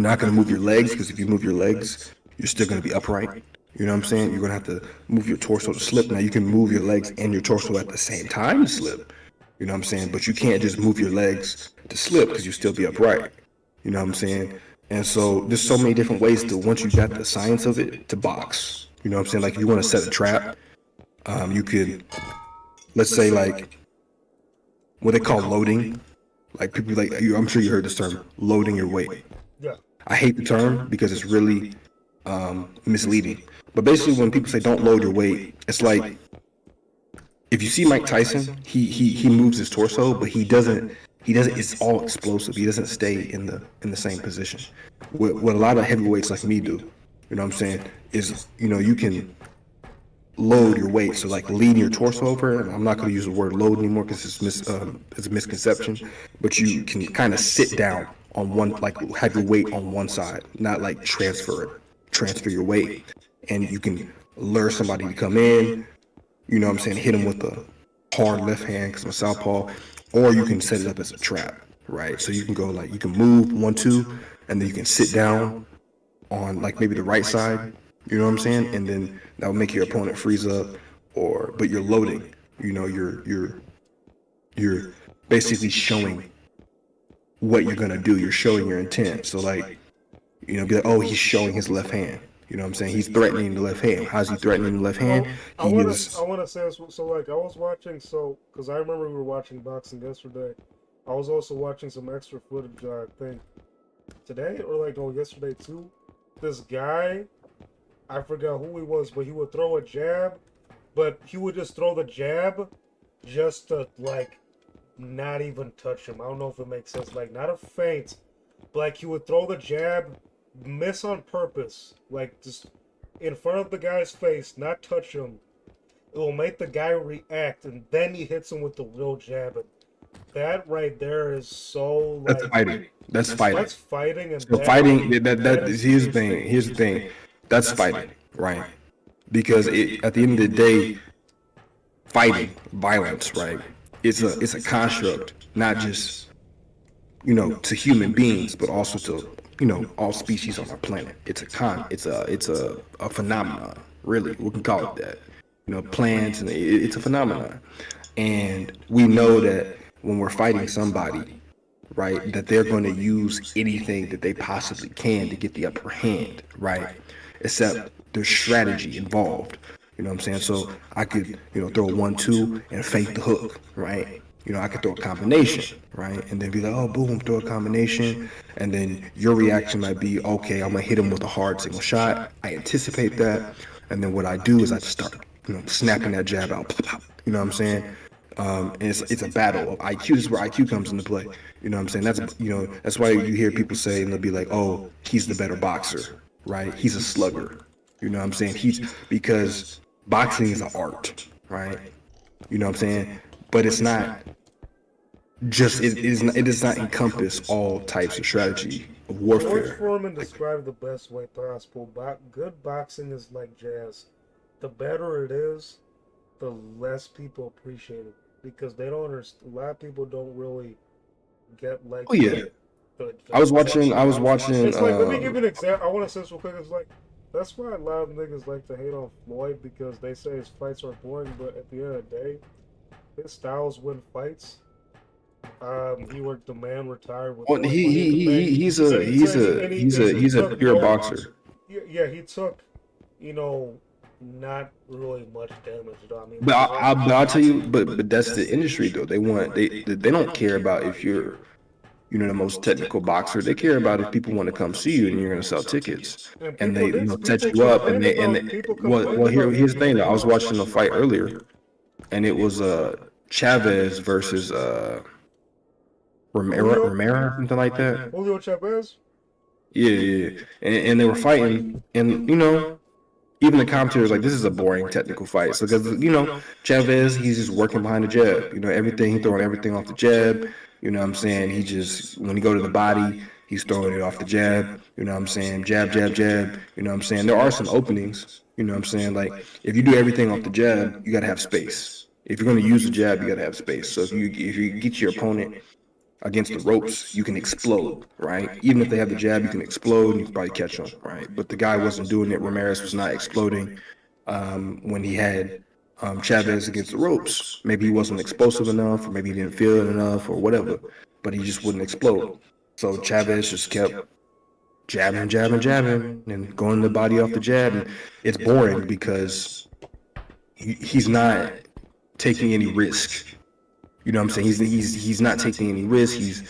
not going to move your legs, because if you move your legs, you're still going to be upright. You know what I'm saying? You're going to have to move your torso to slip. Now you can move your legs and your torso at the same time to slip. You know what I'm saying? But you can't just move your legs to slip, because you still be upright. You know what I'm saying? And so there's so many different ways to, once you got the science of it, to box. You know what I'm saying? Like if you want to set a trap, you could, let's say like what they call loading. Like people like you, I'm sure you heard this term, loading your weight. Yeah. I hate the term because it's really misleading. But basically, when people say don't load your weight, it's like if you see Mike Tyson, he moves his torso, but he doesn't. It's all explosive. He doesn't stay in the same position. What a lot of heavyweights like me do, you know what I'm saying, is you can load your weight. So like lean your torso over, and I'm not going to use the word load anymore because it's a misconception, but you can kind of sit down on one, like have your weight on one side, not like transfer your weight. And you can lure somebody to come in, you know what I'm saying, hit them with a hard left hand because I'm a southpaw, or you can set it up as a trap, right? So you can go like, you can move 1-2, and then you can sit down on like maybe the right side, you know what I'm saying? And then that will make your opponent freeze up, but you're loading, you're basically showing what you're gonna do. You're showing your intent. So like, be like, oh, he's showing his left hand. You know what I'm saying? He's threatening the left hand. How's he threatening the left hand? I want to say, so like I was watching, because I remember we were watching boxing yesterday. I was also watching some extra footage, I think, today or yesterday too. This guy, I forgot who he was, but he would throw a jab, but he would just throw the jab just to like not even touch him. I don't know if it makes sense. Like not a feint, but like he would throw the jab, miss on purpose, like just in front of the guy's face, not touch him. It will make the guy react, and then he hits him with the real jab. And that right there is so like, that's fighting. That's fighting. That's fighting, and so fighting. Here's the thing. Here's the thing. That's fighting, right? Because at the end of the day, fighting, violence, right? It's a construct, not just to human beings, but also to all species on our planet. It's a phenomenon, really. We can call it that. Plants, and it's a phenomenon. And we know that when we're fighting somebody, right, that they're going to use anything that they possibly can to get the upper hand, right? Except there's strategy involved. You know what I'm saying? So I could, throw a 1-2 and fake the hook, right? I could throw a combination, right? And then be like, oh, boom, throw a combination. And then your reaction might be, okay, I'm going to hit him with a hard single shot. I anticipate that. And then what I do is I just start, snapping that jab out. You know what I'm saying? And it's a battle of IQ. This is where IQ comes into play. You know what I'm saying? That's why you hear people say, and they'll be like, oh, he's the better boxer, right? He's a slugger. You know what I'm saying? Because boxing is an art, right? You know what I'm saying? But it's not just, it does not encompass all types of strategy of George warfare. Foreman described the best way possible. Good boxing is like jazz. The better it is, the less people appreciate it because they don't understand. A lot of people don't really get like. Oh yeah. I was watching. It's like, let me give you an example. I want to say this real quick. It's like that's why a lot of niggas like to hate on Floyd because they say his fights are boring, but at the end of the day, his styles win fights. The man retired with. Well, he's a pure boxer. Yeah, he took, not really much damage. I mean, But I'll tell you, but that's the industry though. They don't care about if you're, the most technical boxer. They care about if people want to come see you and you're going to sell tickets, and they set you up. And here's the thing. Though. I was watching a fight earlier, and it was Chavez versus Romero, something like that. Julio Chavez. Yeah. And they were fighting, and even the commentator was like, this is a boring technical fight. So because Chavez, he's just working behind the jab. Everything, he's throwing everything off the jab. You know what I'm saying? He just, when he go to the body, he's throwing it off the jab. You know what I'm saying? Jab, jab, jab. You know what I'm saying? There are some openings. You know what I'm saying? Like, if you do everything off the jab, you got to have space. If you're going to use the jab, you got to have space. So if you get your opponent against the ropes, you can explode, right? Even if they have the jab, you can explode and you can probably catch them, right? But the guy wasn't doing it. Ramirez was not exploding when he had Chavez against the ropes. Maybe he wasn't explosive enough, or maybe he didn't feel it enough, or whatever, but he just wouldn't explode. So Chavez just kept jabbing, and going the body off the jab. And it's boring because he's not taking any risk. You know what I'm saying? He's not taking any risk. He's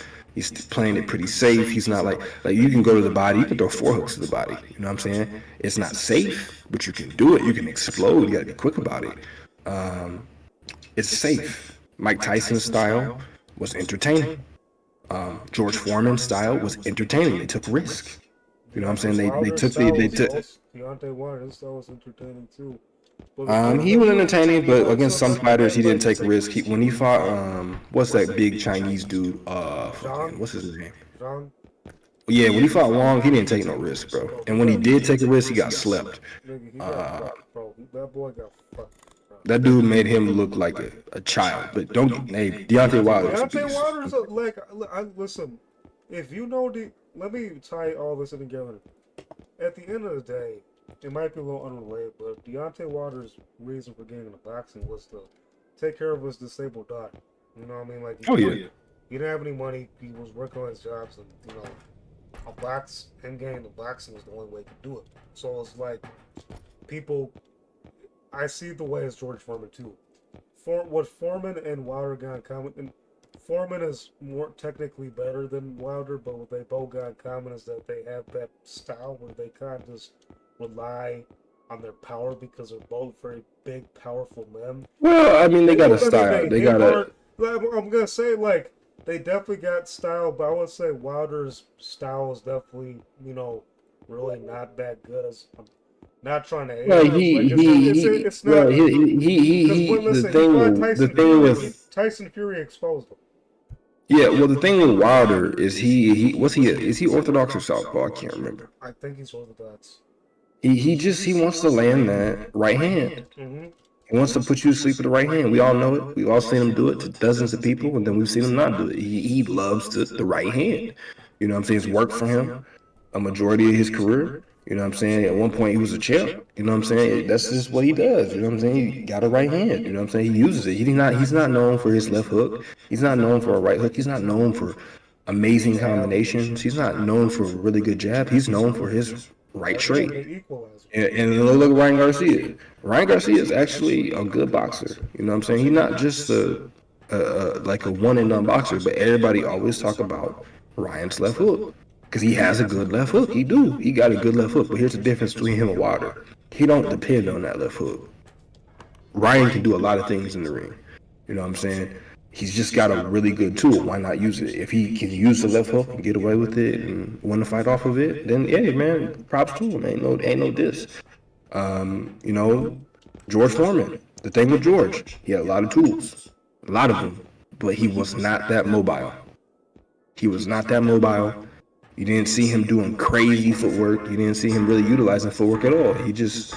playing it pretty safe. He's not like you can go to the body, you can throw 4 hooks to the body. You know what I'm saying? It's not safe, but you can do it. You can explode. You gotta be quick about it. It's safe. Mike Tyson's style was entertaining. George Foreman's style was entertaining. They took risk. You know what I'm saying? They took. Deontay Wilder's style was entertaining too. He was entertaining, but against some fighters, he didn't take risk. When he fought, what's that big Chinese dude? What's his name? Yeah, when he fought Wong, he didn't take no risk, bro. And when he did take a risk, he got slept. That boy got fucked. That dude made him look like a child. But Deontay Wilder. Deontay Wilder's listen. If you know let me tie all this in together. At the end of the day, it might be a little unrelated, but Deontay Wilder's reason for getting into boxing was to take care of his disabled daughter. You know what I mean? Like, he didn't have any money. He was working on his jobs, and getting into boxing was the only way he could do it. So it's like people. I see the way as George Foreman too. What Foreman and Wilder got in common, and Foreman is more technically better than Wilder, but what they both got in common is that they have that style where they kind of just rely on their power because they're both very big, powerful men. Well, I mean, they got a style. I'm gonna say they definitely got style, but I would say Wilder's style is definitely really not that good. As I'm not trying to hate. The thing with Tyson Fury exposed him. Yeah, well, the thing with Wilder is is he Orthodox or Southpaw? I can't remember. I think he's Orthodox. He wants to land that right hand. Mm-hmm. He wants to put you to sleep with the right hand. We all know it. We've all seen him do it to dozens of people, and then we've seen him not do it. He loves the right hand. You know what I'm saying? It's worked for him a majority of his career. You know what I'm saying? At one point, he was a champ. You know what I'm saying? That's just what he does. You know what I'm saying? He got a right hand. You know what I'm saying? He uses it. He's not known for his left hook. He's not known for a right hook. He's not known for amazing combinations. He's not known for a really good jab. He's known for his right straight. The equalizer. And look at Ryan Garcia. Ryan Garcia is actually a good boxer. You know what I'm saying? He's not just like a one and done boxer, but everybody always talk about Ryan's left hook because he has a good left hook. He got a good left hook. But here's the difference between him and Wilder. He don't depend on that left hook. Ryan can do a lot of things in the ring. You know what I'm saying? He's just got a really good tool. Why not use it? If he can use the left hook and get away with it and win the fight off of it, then yeah, man, props to him. Ain't no diss. You know, George Foreman. The thing with George, he had a lot of tools, a lot of them, but he was not that mobile. He was not that mobile. You didn't see him doing crazy footwork. You didn't see him really utilizing footwork at all. He just,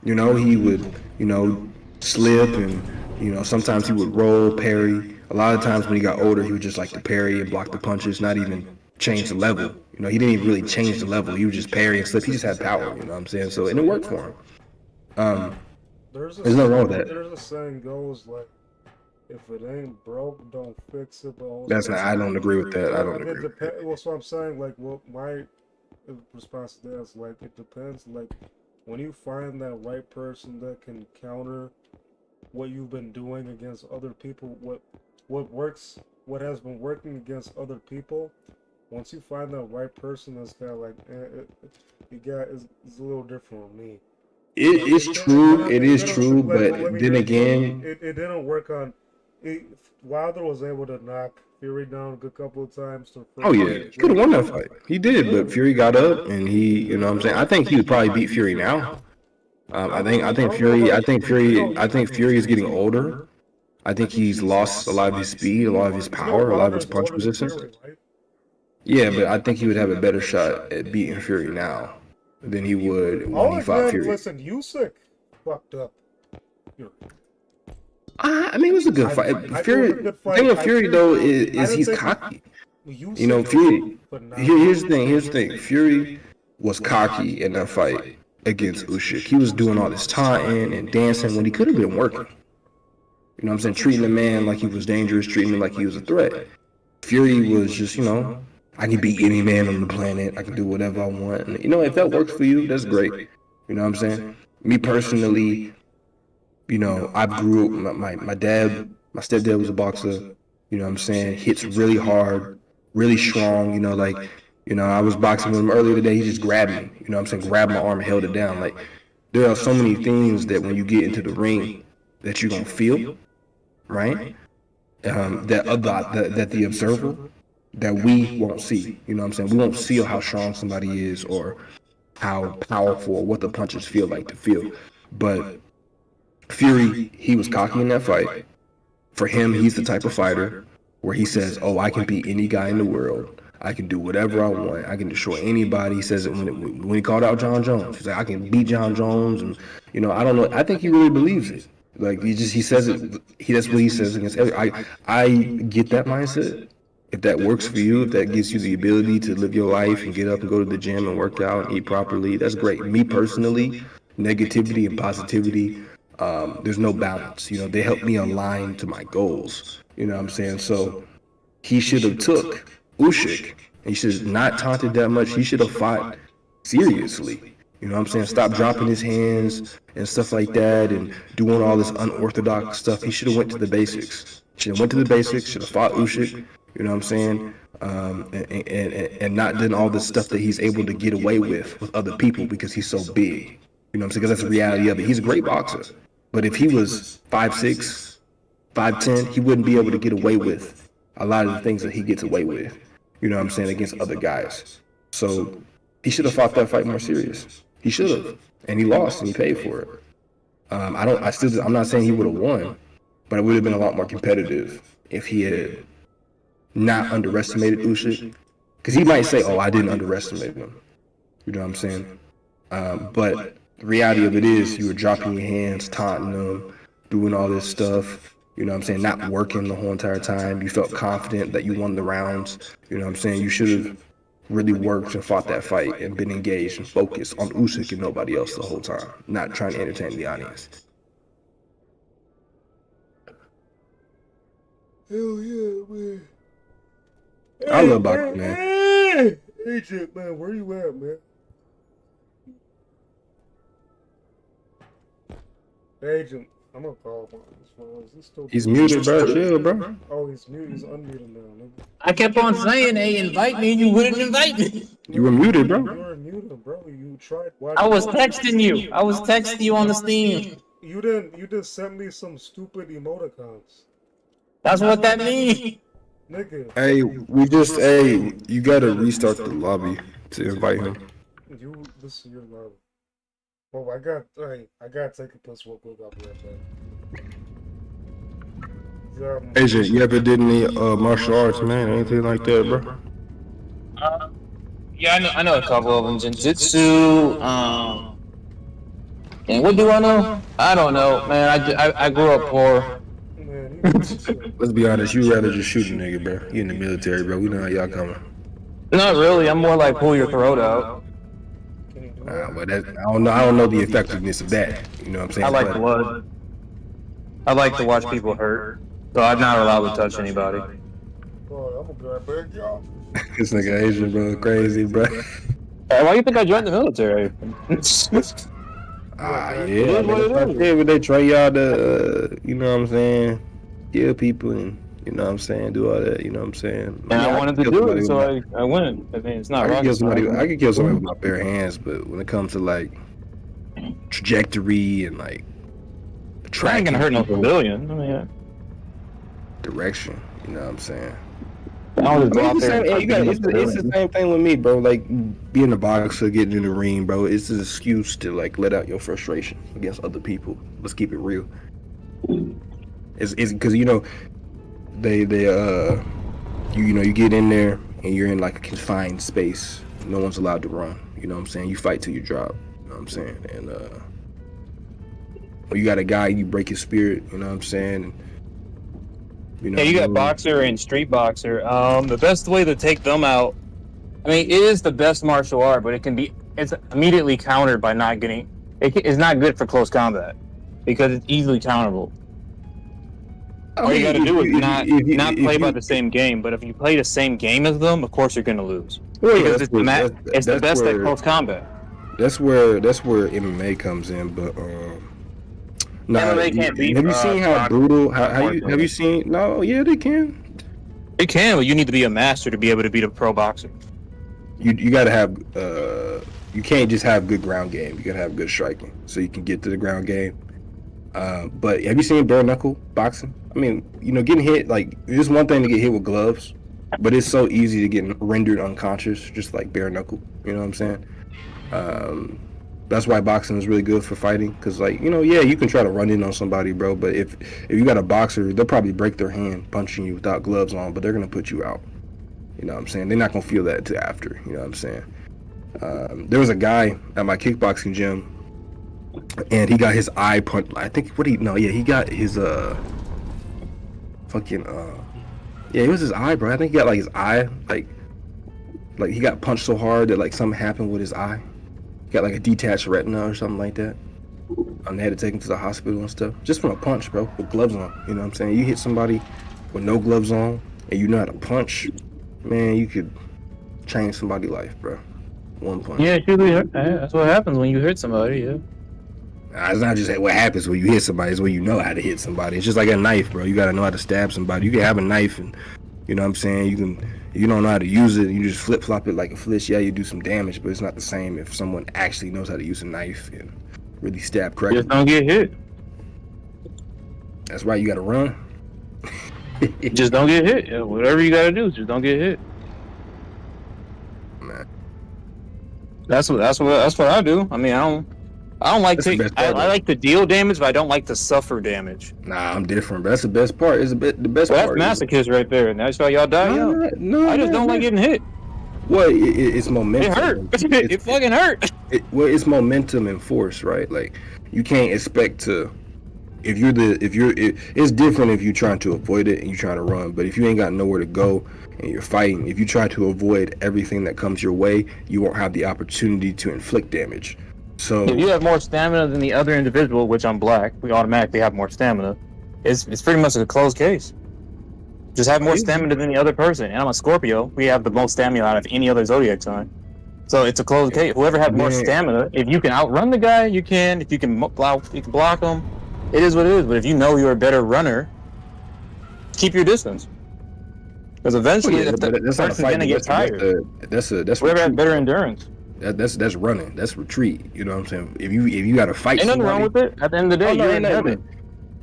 you know, he would, you know, slip and, you know, sometimes he would roll, parry. A lot of times when he got older, he would just like to parry and block the punches, not even change the level. You know, he didn't even really change the level. He would just parry and slip. He just had power, you know what I'm saying? So, and it worked for him. There's nothing wrong with that. There's a saying goes like, if it ain't broke, don't fix it. But I don't agree with that. I don't agree with that. Well, so I'm saying, like, well, my response to that is, like, it depends. Like, when you find that right person that can counter what you've been doing against other people, what has been working against other people, once you find that right person that's kind of like, it's a little different with me. It is true, but then again, it didn't work on. Wilder was able to knock Fury down a good couple of times. Oh yeah, he could have won that fight. He did, but Fury got up and he, you know what I'm saying? I think he would probably beat Fury now. I think Fury is getting older. I think he's lost a lot of his speed, a lot of his power, a lot of his punch resistance. Yeah, but I think he would have a better shot at beating Fury now than he would when he fought Fury. Listen, Usyk fucked up. I mean, it was a good fight. The thing with Fury though is he's cocky. You know, Fury. Here's the thing. Fury was cocky in that fight against Usyk. He was doing all this taunting and dancing when he could have been working. You know what I'm saying? Treating the man like he was dangerous, treating him like he was a threat. Fury was just, you know, I can beat any man on the planet. I can do whatever I want. And, you know, if that works for you, that's great. You know what I'm saying? Me personally, you know, I grew up, my stepdad was a boxer, you know what I'm saying? Hits really hard, really strong, you know, like, you know, I was boxing with him earlier today, he just grabbed me, you know what I'm saying? Grabbed my arm and held it down. Like, there are so many things that when you get into the ring that you're going to feel, right? That the observer, that we won't see, you know what I'm saying? We won't see how strong somebody is or how powerful or what the punches feel like to feel. But Fury, he was cocky in that fight. For him, he's the type of fighter where he says, oh, I can beat any guy in the world. I can do whatever I want. I can destroy anybody. He says it when he called out John Jones. He's like, I can beat John Jones. And, you know, I don't know. I think he really believes it. Like, he says it. That's what he says against every. I get that mindset. If that works for you, if that gives you the ability to live your life and get up and go to the gym and work out and eat properly, that's great. Me personally, negativity and positivity, there's no balance. You know, they help me align to my goals. You know what I'm saying? So he should have took Usyk. He should have not taunted that much. He should have fought seriously. You know what I'm saying? Stop dropping his hands and stuff like that and doing all this unorthodox stuff. He should have went to the basics. Should have went to the basics. Should have fought Usyk. You know what I'm saying? And not done all this stuff that he's able to get away with other people because he's so big. You know what I'm saying? Because that's the reality of it. He's a great boxer. But if he was 5'6", 5'10", he wouldn't be able to get away with a lot of the things that he gets away with. You know what I'm saying? Against other guys. So he should have fought that fight more serious. He should have. And he lost and he paid for it. I'm not saying he would have won, but it would have been a lot more competitive if he had not underestimated Usyk. Because he might say, oh, I didn't underestimate him. You know what I'm saying? But the reality of it is you were dropping your hands, taunting them, doing all this stuff. You know what I'm saying? Not working the whole entire time. You felt confident that you won the rounds. You know what I'm saying? You should have really worked and fought that fight and been engaged and focused on Usyk and nobody else the whole time, not trying to entertain the audience. Hell yeah, man. I love boxing, man. Hey, Agent, man, where you at, man? Agent, I'm gonna call him on this phone. Is this still? He's muted, bro. Chill, bro. Oh, he's muted. He's unmuted now, nigga. I kept on saying, "Hey, invite me," and you wouldn't invite me. You were muted, You bro. were muted, bro. You tried. Why I was texting you. I was texting you on the Steam. You didn't. You just sent me some stupid emoticons, That's what that means. nigga. Hey, you gotta restart the lobby to invite him. This is your love. Oh, I gotta take a piss real quick. I'll be right back. Agent, you ever did any martial arts, man? Anything like that, bro? Yeah, I know a couple of them. Jiu-jitsu. And what do I know? I don't know, man. I grew up poor. Man, Let's be honest, you rather just shoot a nigga, bro. You in the military, bro. We know how y'all coming. Not really. I'm more like pull your throat out. can you do But I don't know the effectiveness of that. You know what I'm saying? I like But blood. I like to watch people hurt, so I'm not allowed to touch anybody. Oh, I'm gonna be right back, y'all. this nigga Asian, bro, crazy, bro. Hey, why do you think I joined the military? Yeah. is what it is. Yeah, but they train y'all to, you know what I'm saying, kill people and, you know what I'm saying, do all that, you know what I'm saying. And I wanted to could do kill it, somebody so I went. I mean, it's not I could rocket kill somebody. science. I could kill somebody with my bare hands, but when it comes to like trajectory and like I ain't tracking gonna hurt no people, civilian. I mean, direction, you know what I'm saying. I'll just go out It's the there. same- and you got- fucking it's kill the- it's civilians. the same thing with me, bro. Like being a boxer, getting in the ring, bro. It's an excuse to like let out your frustration against other people. Let's keep it real. It's because you know they you get in there and you're in like a confined space. No one's allowed to run. You know what I'm saying? You fight till you drop. You know what I'm saying? And when you got a guy, you break his spirit. You know what I'm saying? And, you know, Yeah, you got boxer and street boxer. The best way to take them out, I mean, it is the best martial art, but it's immediately countered by not getting. It's not good for close combat because it's easily counterable. All you got to do is not play by the same game. But if you play the same game as them, of course you're going to lose because it's the best at close combat. That's where MMA comes in, but nah, MMA can't beat, have you seen how boxing. brutal? Have you seen? No, yeah, they can. It can, but you need to be a master to be able to beat a pro boxer. You got to have. You can't just have good ground game. You got to have good striking, so you can get to the ground game. But have you seen bare knuckle boxing? I mean, you know, getting hit, like, it's one thing to get hit with gloves, but it's so easy to get rendered unconscious, just like bare knuckle. You know what I'm saying? That's why boxing is really good for fighting, because, like, you know, yeah, you can try to run in on somebody, bro, but if you got a boxer, they'll probably break their hand punching you without gloves on, but they're going to put you out. You know what I'm saying? They're not going to feel that until after. You know what I'm saying? There was a guy at my kickboxing gym, and he got his eye punched. I think he got his it was his eye, bro. I think he got like his eye, like he got punched so hard that like something happened with his eye. He got like a detached retina or something like that. They had to take him to the hospital and stuff, just from a punch, bro, with gloves on. You know what I'm saying? You hit somebody with no gloves on, and you know how to punch, man, you could change somebody's life, bro. One punch. Yeah, that's what happens when you hurt somebody. Yeah. It's not just what happens when you hit somebody, it's when you know how to hit somebody. It's just like a knife, bro. You gotta know how to stab somebody. You can have a knife and, you know what I'm saying, you don't know how to use it, you just flip flop it like a flitch. Yeah, you do some damage, but it's not the same if someone actually knows how to use a knife and really stab correctly. Just don't get hit. That's right, you gotta run. Just don't get hit. Yeah, whatever you gotta do, just don't get hit. Man. That's what I do. I mean, I don't like That's the to. best part, I like to deal damage, but I don't like to suffer damage. Nah, I'm different, but that's the best part. It's the best So that's part. masochist right there, and that's why y'all die young. No, I just don't like getting hit. Well, it's momentum. It hurt. It fucking hurt. It's momentum and force, right? Like, you can't expect to it's different if you're trying to avoid it and you're trying to run. But if you ain't got nowhere to go and you're fighting, if you try to avoid everything that comes your way, you won't have the opportunity to inflict damage. So If you have more stamina than the other individual, which I'm black, we automatically have more stamina. It's pretty much a closed case. Just have more stamina than the other person. And I'm a Scorpio. We have the most stamina out of any other zodiac sign. So it's a closed case. Whoever has more Man. stamina, if you can outrun the guy, you can. If you can block him, it is what it is. But if you know you're a better runner, keep your distance. Because eventually, Yeah, if the but that's not a person's fight. gonna get tired. That's Whoever has retreat. better endurance. That's running. That's retreat. You know what I'm saying? If you got to fight Ain't nothing somebody, wrong with it. At the end of the day, Oh, no, you're ain't in nothing. heaven.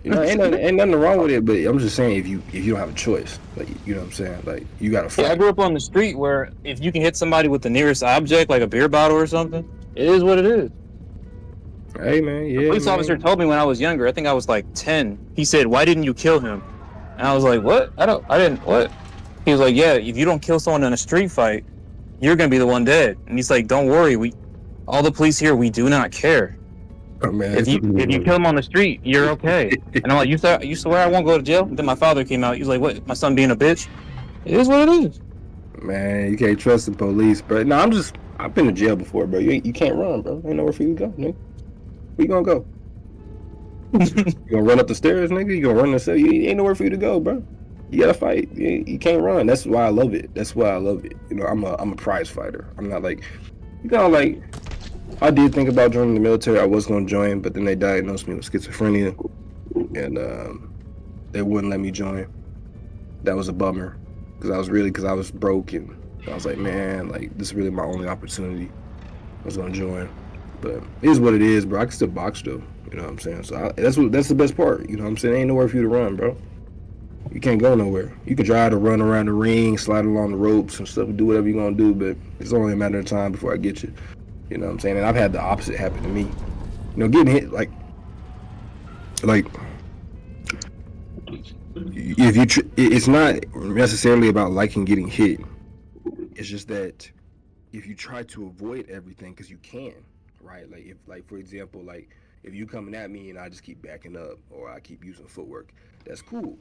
You know, ain't nothing wrong with it. But I'm just saying, if you don't have a choice, like, you know what I'm saying, like, you got to fight. Yeah, I grew up on the street where if you can hit somebody with the nearest object, like a beer bottle or something, it is what it is. Hey man, yeah. Police man. officer told me when I was younger. I think I was like 10. He said, "Why didn't you kill him?" And I was like, "What? I didn't. What?" He was like, "Yeah, if you don't kill someone in a street fight, you're gonna be the one dead." And he's like, "Don't worry, all the police here, we do not care. Oh, man, If you kill him on the street, you're okay." And I'm like, "You swear I won't go to jail?" And then my father came out. He was like, "What? My son being a bitch?" It is what it is. Man, you can't trust the police, bro. No, I've been to jail before, bro. You can't run, bro. Ain't nowhere for you to go, nigga. Where you gonna go? You gonna run up the stairs, nigga? You gonna run the stairs? You ain't nowhere for you to go, bro. You gotta fight. You can't run. That's why I love it. That's why I love it. You know, I'm a prize fighter. I'm not like, you know, like, I did think about joining the military. I was gonna join, but then they diagnosed me with schizophrenia, and they wouldn't let me join. That was a bummer, because I was broke, and I was like, man, like, this is really my only opportunity. I was gonna join, but it is what it is, bro. I can still box though. You know what I'm saying? So that's the best part. You know what I'm saying? Ain't nowhere for you to run, bro. You can't go nowhere. You can try to run around the ring, slide along the ropes and stuff, do whatever you're gonna do, but it's only a matter of time before I get you. You know what I'm saying? And I've had the opposite happen to me. You know, getting hit like if you it's not necessarily about liking getting hit. It's just that if you try to avoid everything, because you can, right? Like, if, like, for example, like, if you coming at me and I just keep backing up or I keep using footwork, that's cool.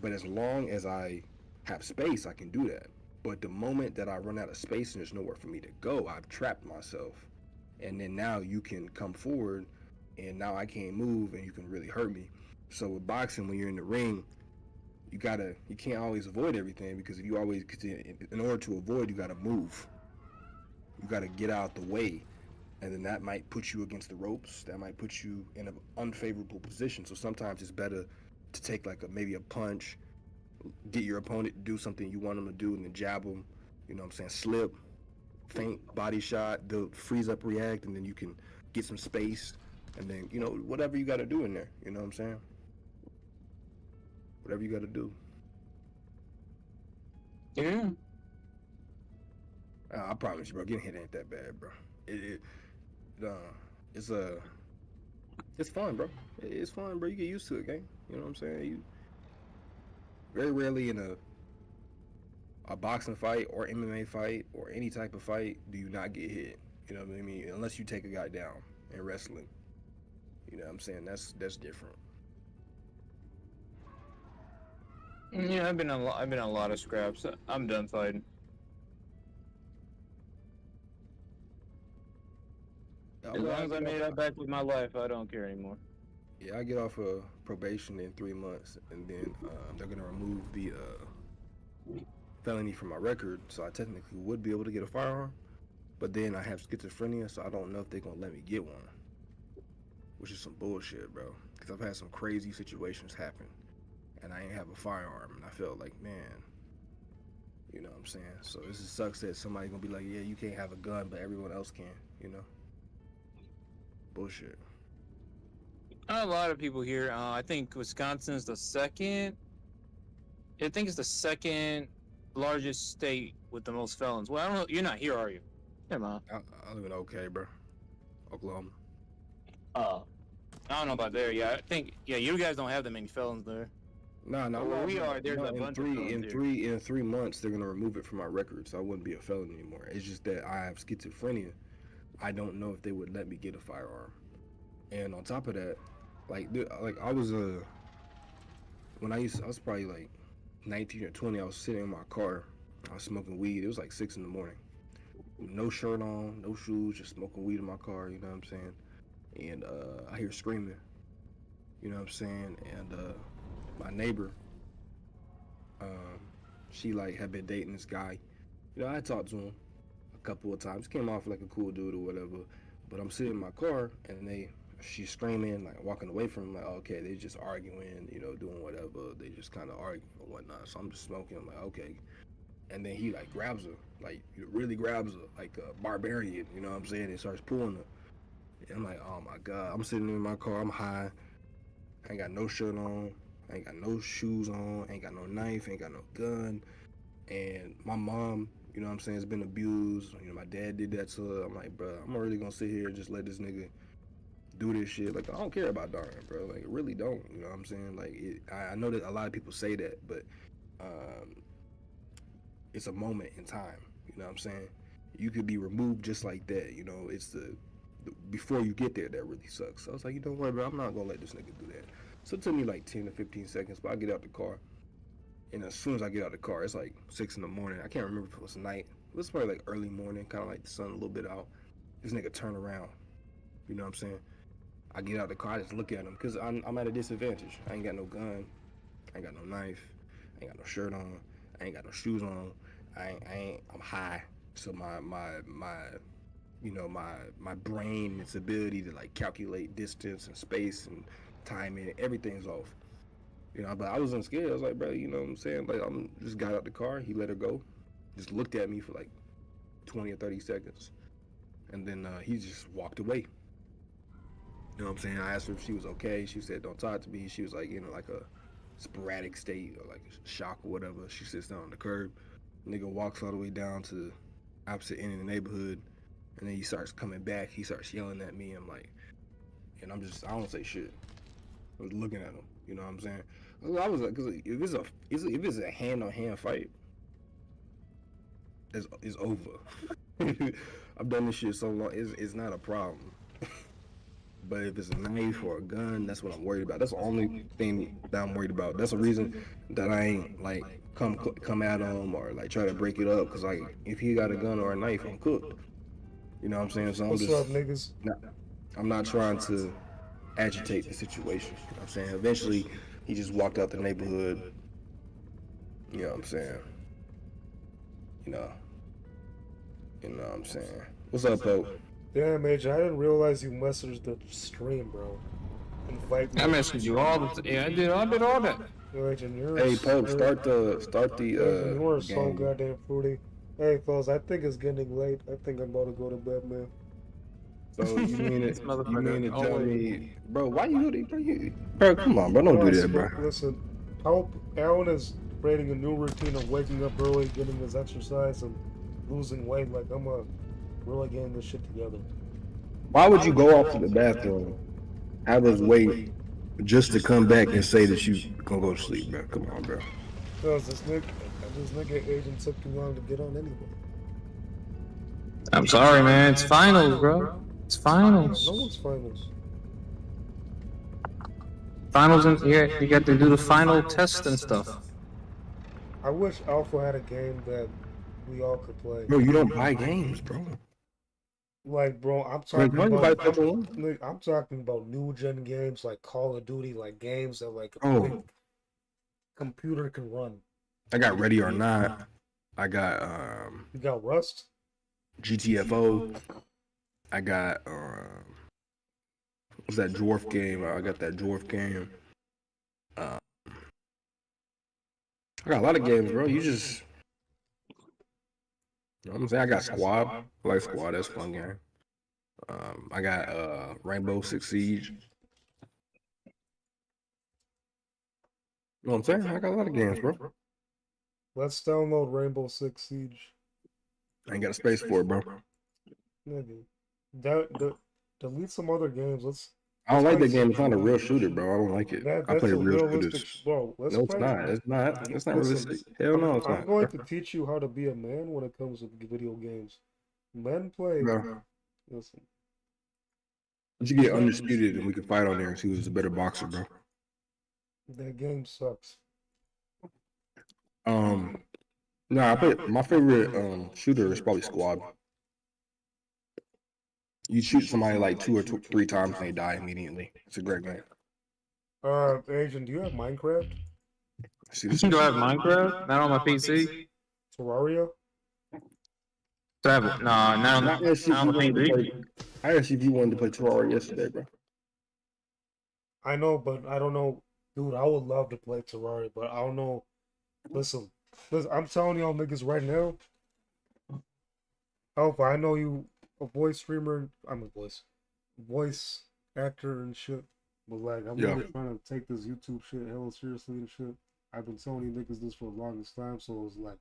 But as long as I have space, I can do that. But the moment that I run out of space and there's nowhere for me to go, I've trapped myself. And then now you can come forward and now I can't move and you can really hurt me. So with boxing, when you're in the ring, you can't always avoid everything, because if you always, in order to avoid, you gotta move. You gotta get out the way, and then that might put you against the ropes. That might put you in an unfavorable position. So sometimes it's better to take like maybe a punch, get your opponent to do something you want them to do, and then jab them. You know what I'm saying? Slip, feint, body shot, they'll freeze up, react, and then you can get some space, and then, you know, whatever you gotta do in there. You know what I'm saying? Whatever you gotta do. Yeah. I promise you, bro. Getting hit ain't that bad, bro. It's fun, bro. It's fun, bro. You get used to it, gang. You know what I'm saying? You very rarely in a boxing fight or MMA fight or any type of fight do you not get hit. You know what I mean? Unless you take a guy down in wrestling. You know what I'm saying? That's different. Yeah, I've been on a lot of scraps. I'm done fighting. As long as I made it back with my life, I don't care anymore. Yeah, I get off of probation in 3 months, and then they're gonna remove the felony from my record, so I technically would be able to get a firearm. But then I have schizophrenia, so I don't know if they're gonna let me get one, which is some bullshit, bro. Because I've had some crazy situations happen, and I ain't have a firearm, and I felt like, man, you know what I'm saying? So this just sucks that somebody's gonna be like, yeah, you can't have a gun, but everyone else can, you know? Bullshit. A lot of people here. I think Wisconsin's the second. I think it's the second largest state with the most felons. Well, I don't know. You're not here, are you? Come on. I live in OK, bro. Oklahoma. I don't know about there. Yeah, I think. Yeah, you guys don't have that many felons there. No, Where we are, there's a in bunch of three felons in here. in 3 months they're gonna remove it from my record, so I wouldn't be a felon anymore. It's just that I have schizophrenia. I don't know if they would let me get a firearm. And on top of that, like I was when I was probably like 19 or 20. I was sitting in my car. I was smoking weed. It was like 6 in the morning. No shirt on, no shoes, just smoking weed in my car. You know what I'm saying? And I hear screaming. You know what I'm saying? And my neighbor, um, she like had been dating this guy. You know, I talked to him a couple of times. Came off like a cool dude or whatever. But I'm sitting in my car and she's screaming, like walking away from him, like, okay, they just arguing, you know, doing whatever. They just kind of arguing or whatnot. So I'm just smoking. I'm like, okay. And then he like grabs her, like really grabs her, like a barbarian. You know what I'm saying? And starts pulling her. And I'm like, oh my god. I'm sitting in my car. I'm high. I ain't got no shirt on. I ain't got no shoes on. I ain't got no knife. Ain't got no gun. And my mom, you know what I'm saying, has been abused. You know, my dad did that to her. I'm like, bro, I'm really gonna sit here and just let this nigga do this shit. Like, I don't care about Darn, bro. Like, I really don't. You know what I'm saying? Like, I know that a lot of people say that, but it's a moment in time. You know what I'm saying? You could be removed just like that. You know, it's the before you get there that really sucks. So I was like, you know what, bro? I'm not gonna let this nigga do that. So it took me like 10 to 15 seconds, but I get out the car. And as soon as I get out the car, it's like 6 in the morning. I can't remember if it was night. It was probably like early morning, kind of like the sun a little bit out. This nigga turned around. You know what I'm saying? I get out the car, I just look at him because I'm at a disadvantage. I ain't got no gun. I ain't got no knife. I ain't got no shirt on. I ain't got no shoes on. I'm high. So my brain, its ability to like calculate distance and space and timing, everything's off. You know, but I wasn't scared. I was like, bro, you know what I'm saying? Like, I'm just got out the car. He let her go. Just looked at me for like 20 or 30 seconds. And then he just walked away. You know what I'm saying? I asked her if she was okay. She said, don't talk to me. She was like, like a sporadic state or like shock or whatever. She sits down on the curb. Nigga walks all the way down to the opposite end of the neighborhood. And then he starts coming back. He starts yelling at me. I'm like, and I don't say shit. I was looking at him. You know what I'm saying? I was like, cause if it's a hand-on-hand fight, it's over. I've done this shit so long, it's not a problem. But if it's a knife or a gun, that's what I'm worried about. That's the only thing that I'm worried about. That's the reason that I ain't like come at him or like try to break it up. Cause like if he got a gun or a knife, I'm cooked. You know what I'm saying? So What's up, niggas? I'm not trying to agitate the situation. You know what I'm saying? Eventually, he just walked out the neighborhood. You know what I'm saying? You know what I'm saying? What's up, Pope? Damn, Major, I didn't realize you messaged the stream, bro. Invite me. I messaged you all the yeah, I did all that. Yo, Agent, Hey, Pope, start the you are so game. goddamn fruity. Hey, fellas, I think it's getting late. I think I'm about to go to bed, man. So you mean This to motherfucker tell always- me, bro? Why you do bro? Come on, bro. Don't do that, bro. Listen, I hope Alan is creating a new routine of waking up early, getting his exercise, and losing weight. Like, I'm really getting this shit together. Why would you go off to the bathroom, have us wait, just to come back and say that you gonna go to sleep, bro? Come on, bro. Because this nigga Agent took too long to get on anyway. I'm sorry, man. It's finals, bro. It's No finals. one's finals. Finals, and yeah, you got to do the final test and stuff. I wish Alpha had a game that we all could play. Bro, you don't buy games, bro. Like, bro, I'm Like, talking why you buy about Pokemon One? Nigga, I'm talking about new gen games like Call of Duty, like games that like a Oh. big computer can run. I got Ready or Not. I got You got Rust. GTFO. I got what's that dwarf game? I got that dwarf game. I got a lot of games, bro. You just, you know what I'm saying? I got Squad. I like Squad. That's a fun game. I got Rainbow Six Siege. You know what I'm saying? I got a lot of games, bro. Let's download Rainbow Six Siege. I ain't got a space for it, bro. Nigga, delete some other games. Let's. I don't like that game. It's not a real shooter, bro. I don't like it. I That's play a real realistic, shooters. bro. Let's No, it's play. not. It's not. It's not Listen, realistic. Hell no, it's I'm not. going to teach you how to be a man when it comes to video games. Men play. Bro. Listen. You should get undisputed, and we can fight on there and see who's the better boxer, bro. That game sucks. Nah, I play, my favorite shooter is probably Squad. You shoot somebody like 3 times and they die immediately. It's a great game. Agent, do you have Minecraft? See this? Do I have Minecraft? Not on my PC. Terraria? Do I have, no, not on the PC. I asked you if you wanted to play Terraria yesterday, bro. I know, but I don't know. Dude, I would love to play Terraria, but I don't know. Listen, I'm telling y'all niggas right now. Alpha, I know you a voice streamer. I'm a voice actor and shit. But like, I'm really trying to take this YouTube shit hella seriously and shit. I've been telling you niggas this for the longest time, so it's like,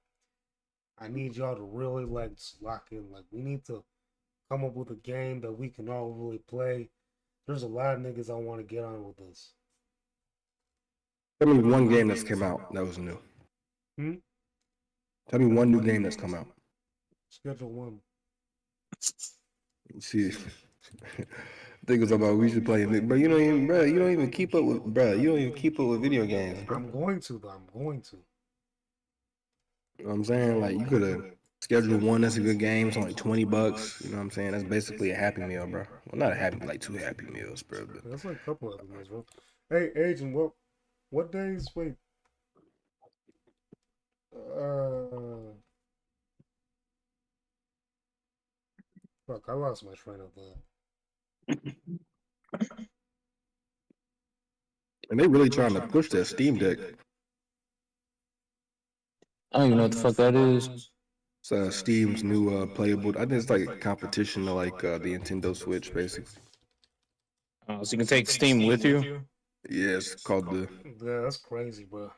I need y'all to really like just lock in. Like, we need to come up with a game that we can all really play. There's a lot of niggas I want to get on with this. Tell me one game that's come out that was new. Tell me one new game that's come out. Schedule 1. See, think it's about we should play it, but you don't even keep up with, bro. You don't even keep up with video games, bro. I'm going to, though. I'm going to. You know what I'm saying? Like, you could have scheduled one that's a good game. It's only $20. You know what I'm saying? That's basically a Happy Meal, bro. Well, not a Happy, like 2 Happy Meals, bro. But That's like a couple of them, bro. Hey, Agent, what days? Wait. Fuck, I lost my train of thought. and they really trying to push that Steam Deck. I don't even know what the fuck that is. It's Steam's new playable. I think it's like a competition to like the Nintendo Switch, basically. Oh, so you can take Steam with you? Yeah, it's called the. Yeah, that's crazy, bro.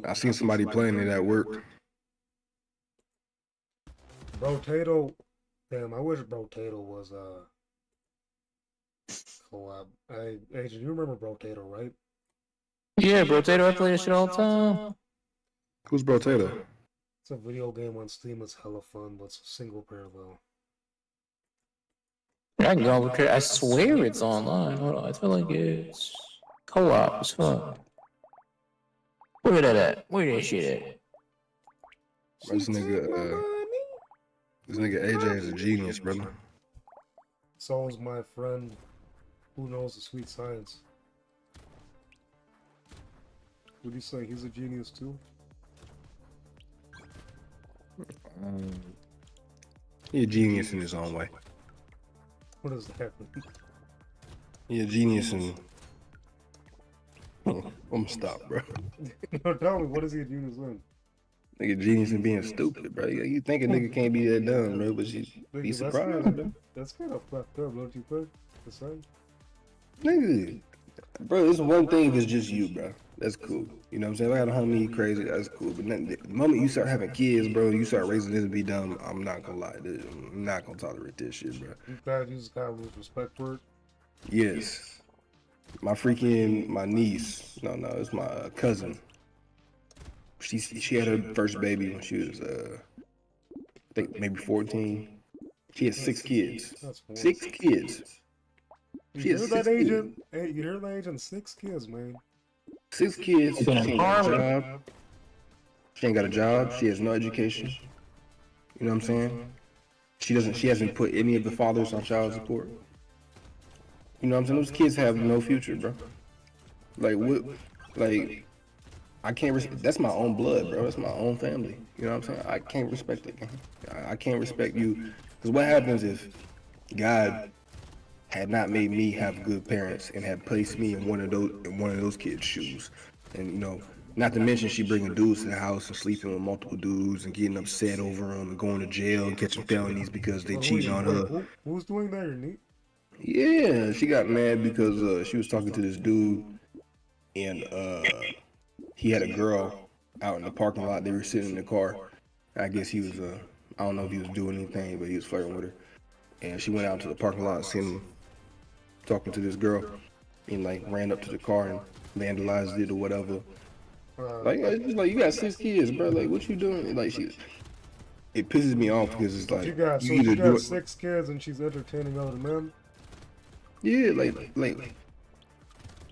I seen somebody playing it at work. Brotato. Damn, I wish Brotato was co-op. Hey, Agent, you remember Brotato, right? Yeah, Brotato, I play this shit all the time. Who's Brotato? It's a video game on Steam. It's hella fun, but it's a single player though. I can go over. I swear it's online. Hold on, I feel like it's co-op. It's fun. Where that at? Where that shit at? This nigga AJ is a genius, brother. So is my friend who knows the sweet science. Would you say he's a genius too? He a genius in his own way. What does that mean? He a genius in. I'm gonna stop, bro. No, tell me, what is he a genius in? Nigga genius in being stupid, bro. You think a nigga can't be that dumb, bro, but you be surprised, bro. That's kind of fucked up, don't you think? The same? Nigga, bro, it's one thing if it's just you, bro. That's cool. You know what I'm saying? If I got a homie, he crazy, that's cool. But the moment you start having kids, bro, you start raising this to be dumb, I'm not gonna lie. I'm not gonna tolerate this shit, bro. You just gotta lose respect for it? Yes. My niece. No, it's my cousin. She had her first baby when she was I think maybe 14. She has 6 kids. 6 kids. You hear that, Agent? Hey, you hear that, Agent? 6 kids, man. 6 kids. She ain't got a job. She ain't got a job. She has no education. You know what I'm saying? She hasn't put any of the fathers on child support. You know what I'm saying? Those kids have no future, bro. Like what? Like I can't. That's my own blood, bro. That's my own family. You know what I'm saying? I can't respect it. I can't respect you. Because what happens if God had not made me have good parents and had placed me in one of those kids' shoes, and you know, not to mention she bringing dudes to the house and sleeping with multiple dudes and getting upset over them and going to jail and catching felonies because they cheating on her. Who's doing that? Your niece? Yeah, she got mad because she was talking to this dude and he had a girl out in the parking lot. They were sitting in the car. I guess he was I don't know if he was doing anything, but he was flirting with her. And she went out to the parking lot and seen him talking to this girl and like ran up to the car and vandalized it or whatever. Like it's just like you got 6 kids, bro. Like what you doing? Like it pisses me off because it's like She got 6 kids and she's entertaining other men. Yeah, like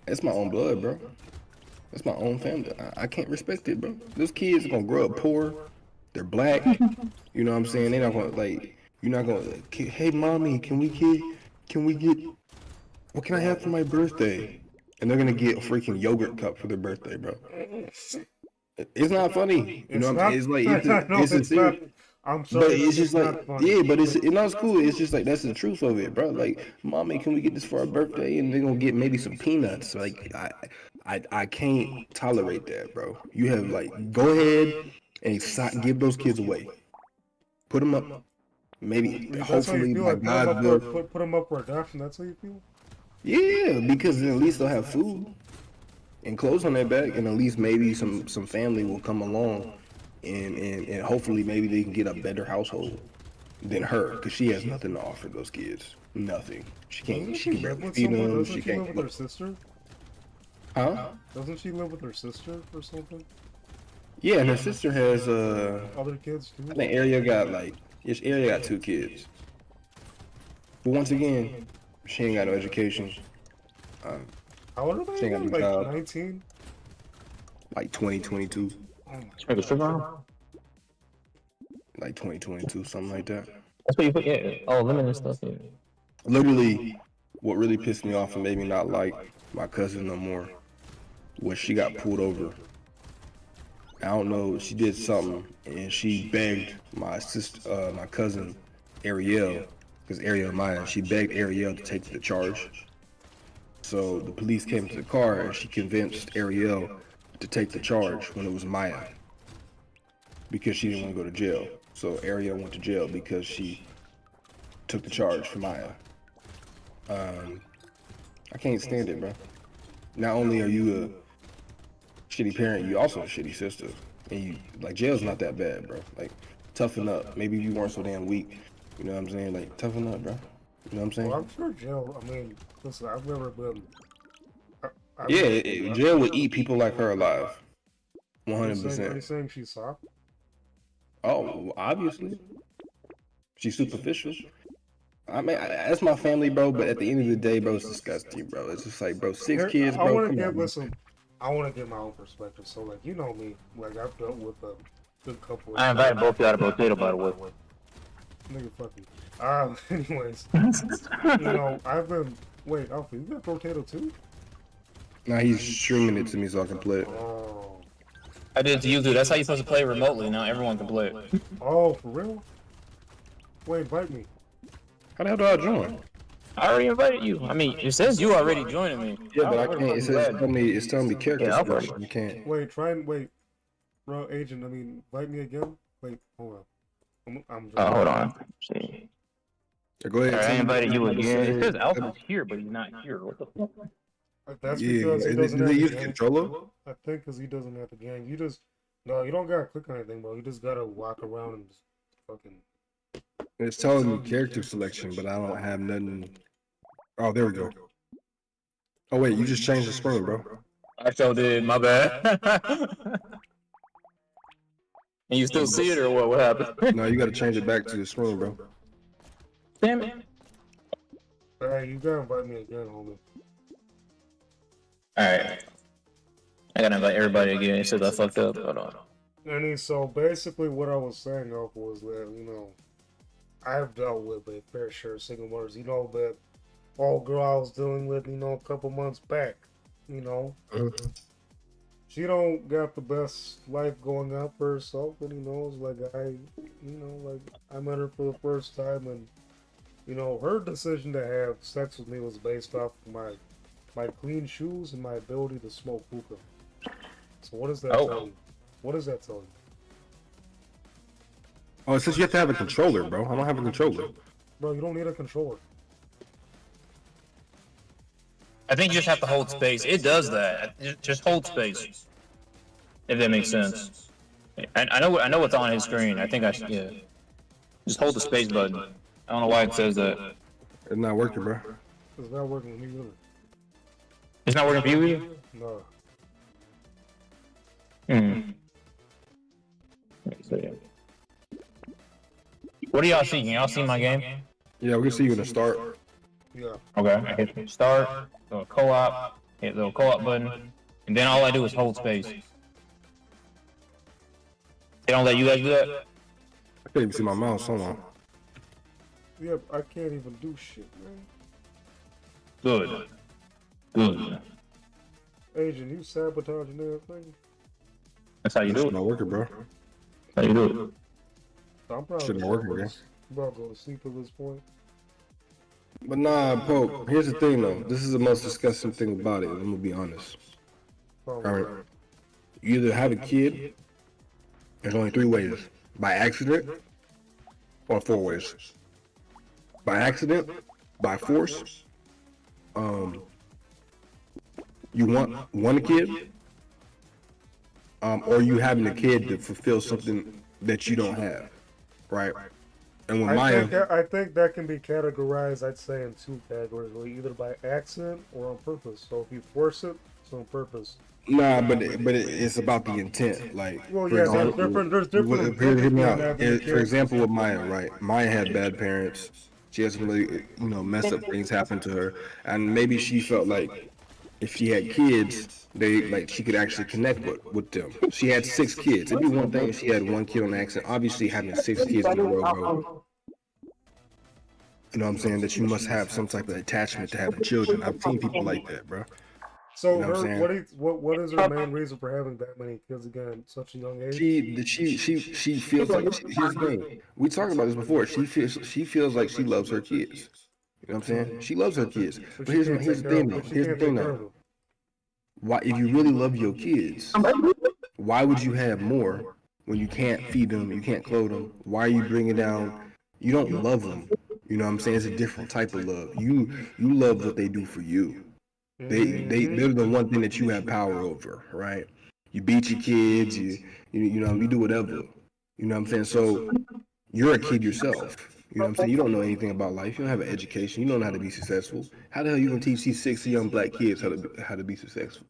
that's my own blood, bro. That's my own family. I can't respect it, bro. Those kids are gonna grow up poor. They're black. You know what I'm saying? They're not gonna like. You're not gonna. Hey, mommy, can we get? What can I have for my birthday? And they're gonna get a freaking yogurt cup for their birthday, bro. It's not funny. You know what I'm saying? It's like No, it's it's sincere. not. I'm sorry. But it's just not like, funny. yeah, but it's cool. It's just like that's the truth of it, bro. Like, mommy, can we get this for our birthday? And they're gonna get maybe some peanuts. Like, I can't tolerate that, bro. You have like, go ahead and give those kids away. Put them up. Maybe, That's how hopefully, you feel. by Like God's will. put them up for adoption. That's how you feel. Yeah, because then at least they'll have food and clothes on their back, and at least maybe some family will come along, and hopefully maybe they can get a better household than her, because she has nothing to offer those kids. Nothing. She can barely feed them. Doesn't She she live can't. with her sister? Huh? Doesn't she live with her sister or something? Yeah, and her sister has Other kids too. I think Ariel got like Ariel got 2 kids. But once again, she ain't got no education. How old are she they? ain't got no Like job. 19. Like 2022. Oh my Make a strip on? Like 2022, something like that. That's what you put. Yeah. Oh, lemon and stuff. Yeah. Literally, what really pissed me off and made me not like my cousin no more was she got pulled over. I don't know, she did something, and she begged my sister, my cousin Ariel, because Ariel Maya, she begged Ariel to take the charge. So the police came to the car, and she convinced Ariel to take the charge when it was Maya, because she didn't want to go to jail. So Ariel went to jail because she took the charge for Maya. I can't stand it, bro. Not only are you a shitty parent, you also a shitty sister. And you, like, jail's not that bad, bro. Like, toughen up. Maybe you weren't so damn weak. You know what I'm saying? Like, toughen up, bro. You know what I'm saying? Well, I'm sure jail. I mean, listen, I've never been. Jail would eat people like her alive. Are you 100%. saying she's soft? Oh, obviously. She's superficial. I mean, that's my family, bro, but at the end of the day, bro, it's disgusting, bro. It's just like, bro, 6 kids, I bro. want to Come get on. listen. I want to get my own perspective. So, like, you know me, like I've dealt with a good couple. I invited both of y'all to potato, by the way. Nigga, fuck you. Anyways, you know, I've been. Wait, Alfie, you got potato too? Nah, he's streaming it to me so I can play it. Oh, I did it to you, dude. That's how you're supposed to play remotely. Now everyone can play it. oh, for real? Wait, invite me. How the hell do I join? I already invited you. I mean, it says you already joining me. Yeah, but I can't. It's telling me character Yeah, I'll selection. You can't. Wait, wait. Bro, agent, I mean, invite me again? Wait, hold on. I'm Oh, hold on. See. Yeah, go ahead. Alright, I tell me invited you what to again. say. It says Alpha's here, but he's not here. What the fuck? That's Yeah, because he is doesn't it have use the game. controller? I think because he doesn't have the game. You just, no, you don't gotta click on anything, bro. You just gotta walk around and just fucking. It's telling me character selection, but I don't have nothing. Oh, there we go. Oh wait, you just changed the screen, bro. I sure did. My bad. And you still see it, or what? What happened? No, you got to change it back to the screen, bro. Damn it. Hey, you gotta invite me again, homie. Alright. I gotta invite everybody again. It says I fucked up. Hold on. So basically, what I was saying, Alpha, was that, you know, I've dealt with a fair share of single mothers. You know, that old girl I was dealing with, you know, a couple months back, you know. She don't got the best life going on for herself, and you know, it's like I met her for the first time, and you know, her decision to have sex with me was based off of my clean shoes and my ability to smoke hookah. So what does that tell you? What does that tell you? Oh, it says you have to have a controller, bro. I don't have a controller. Bro, you don't need a controller. I think you just have to hold space. It does that. Just hold space. If that makes sense. I know what's on his screen. I think yeah. Just hold the space button. I don't know why it says that. It's not working, bro. It's not working with me either. It's not working for you either? No. What are y'all seeing? Y'all see my game? Yeah, we can see you in the start. Yeah. Okay, I hit start, go co-op, hit the co-op button, and then all I do is hold space. They don't let you guys do that? I can't even see my mouse. Hold on. Yeah, I can't even do shit, man. Good. Good. Agent, you sabotaging everything? That's how you It's do not it. working, bro. That's how you do it. I'm probably Shouldn't work, about man. to go to sleep at this point. But nah, Pope. Here's the thing, though. This is the most disgusting thing about it. I'm gonna be honest. Probably. All right. You either have a kid. There's only 3 ways: by accident, or 4 ways. By accident, by force. You want a kid, or you having a kid to fulfill something that you don't have, right? And with Maya, I think that can be categorized, I'd say, in 2 categories, really, either by accident or on purpose. So if you force it, it's on purpose. nah, but it's about the intent. Like, Well, for yeah, example, there's different. hear me out. having a For kid. example, with Maya, right? Maya had bad parents. She had some really, messed up things happen to her, and maybe she felt like if she had kids, she could actually connect with them. She had 6 kids. It'd be one thing if she had 1 kid on accident. Obviously, having 6 kids in a row, bro. You know what I'm saying? That you must have some type of attachment to having children. I've seen people like that, bro. So You know what I'm saying? what is her main reason for having that many kids again at such a young age? She feels like here's the thing. We talked about this before. She feels like she loves her kids. You know what I'm saying? She loves her kids. But here's the thing though. Here's the thing though. Why, if you really love your kids, why would you have more when you can't feed them, you can't clothe them? Why are you bringing down? You don't love them. You know what I'm saying? It's a different type of love. You love what they do for you. They're the one thing that you have power over, right? You beat your kids, you do whatever. You know what I'm saying? So you're a kid yourself. You know what I'm saying? You don't know anything about life. You don't have an education. You don't know how to be successful. How the hell you gonna teach these 6 young black kids how to be successful?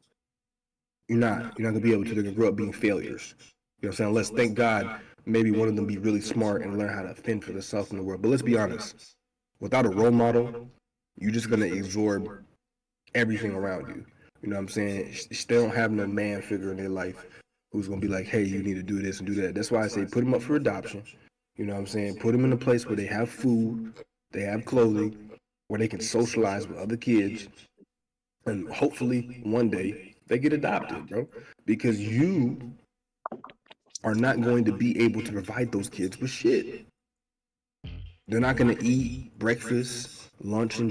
You're not. You're not gonna be able to. They're gonna grow up being failures. You know what I'm saying? Unless, thank God, maybe one of them be really smart and learn how to fend for themselves in the world. But let's be honest. Without a role model, you're just gonna absorb everything around you. You know what I'm saying? They don't have no man figure in their life who's gonna be like, hey, you need to do this and do that. That's why I say put them up for adoption. You know what I'm saying? Put them in a place where they have food, they have clothing, where they can socialize with other kids, and hopefully one day they get adopted, bro. Because you are not going to be able to provide those kids with shit. They're not going to eat breakfast, lunch, and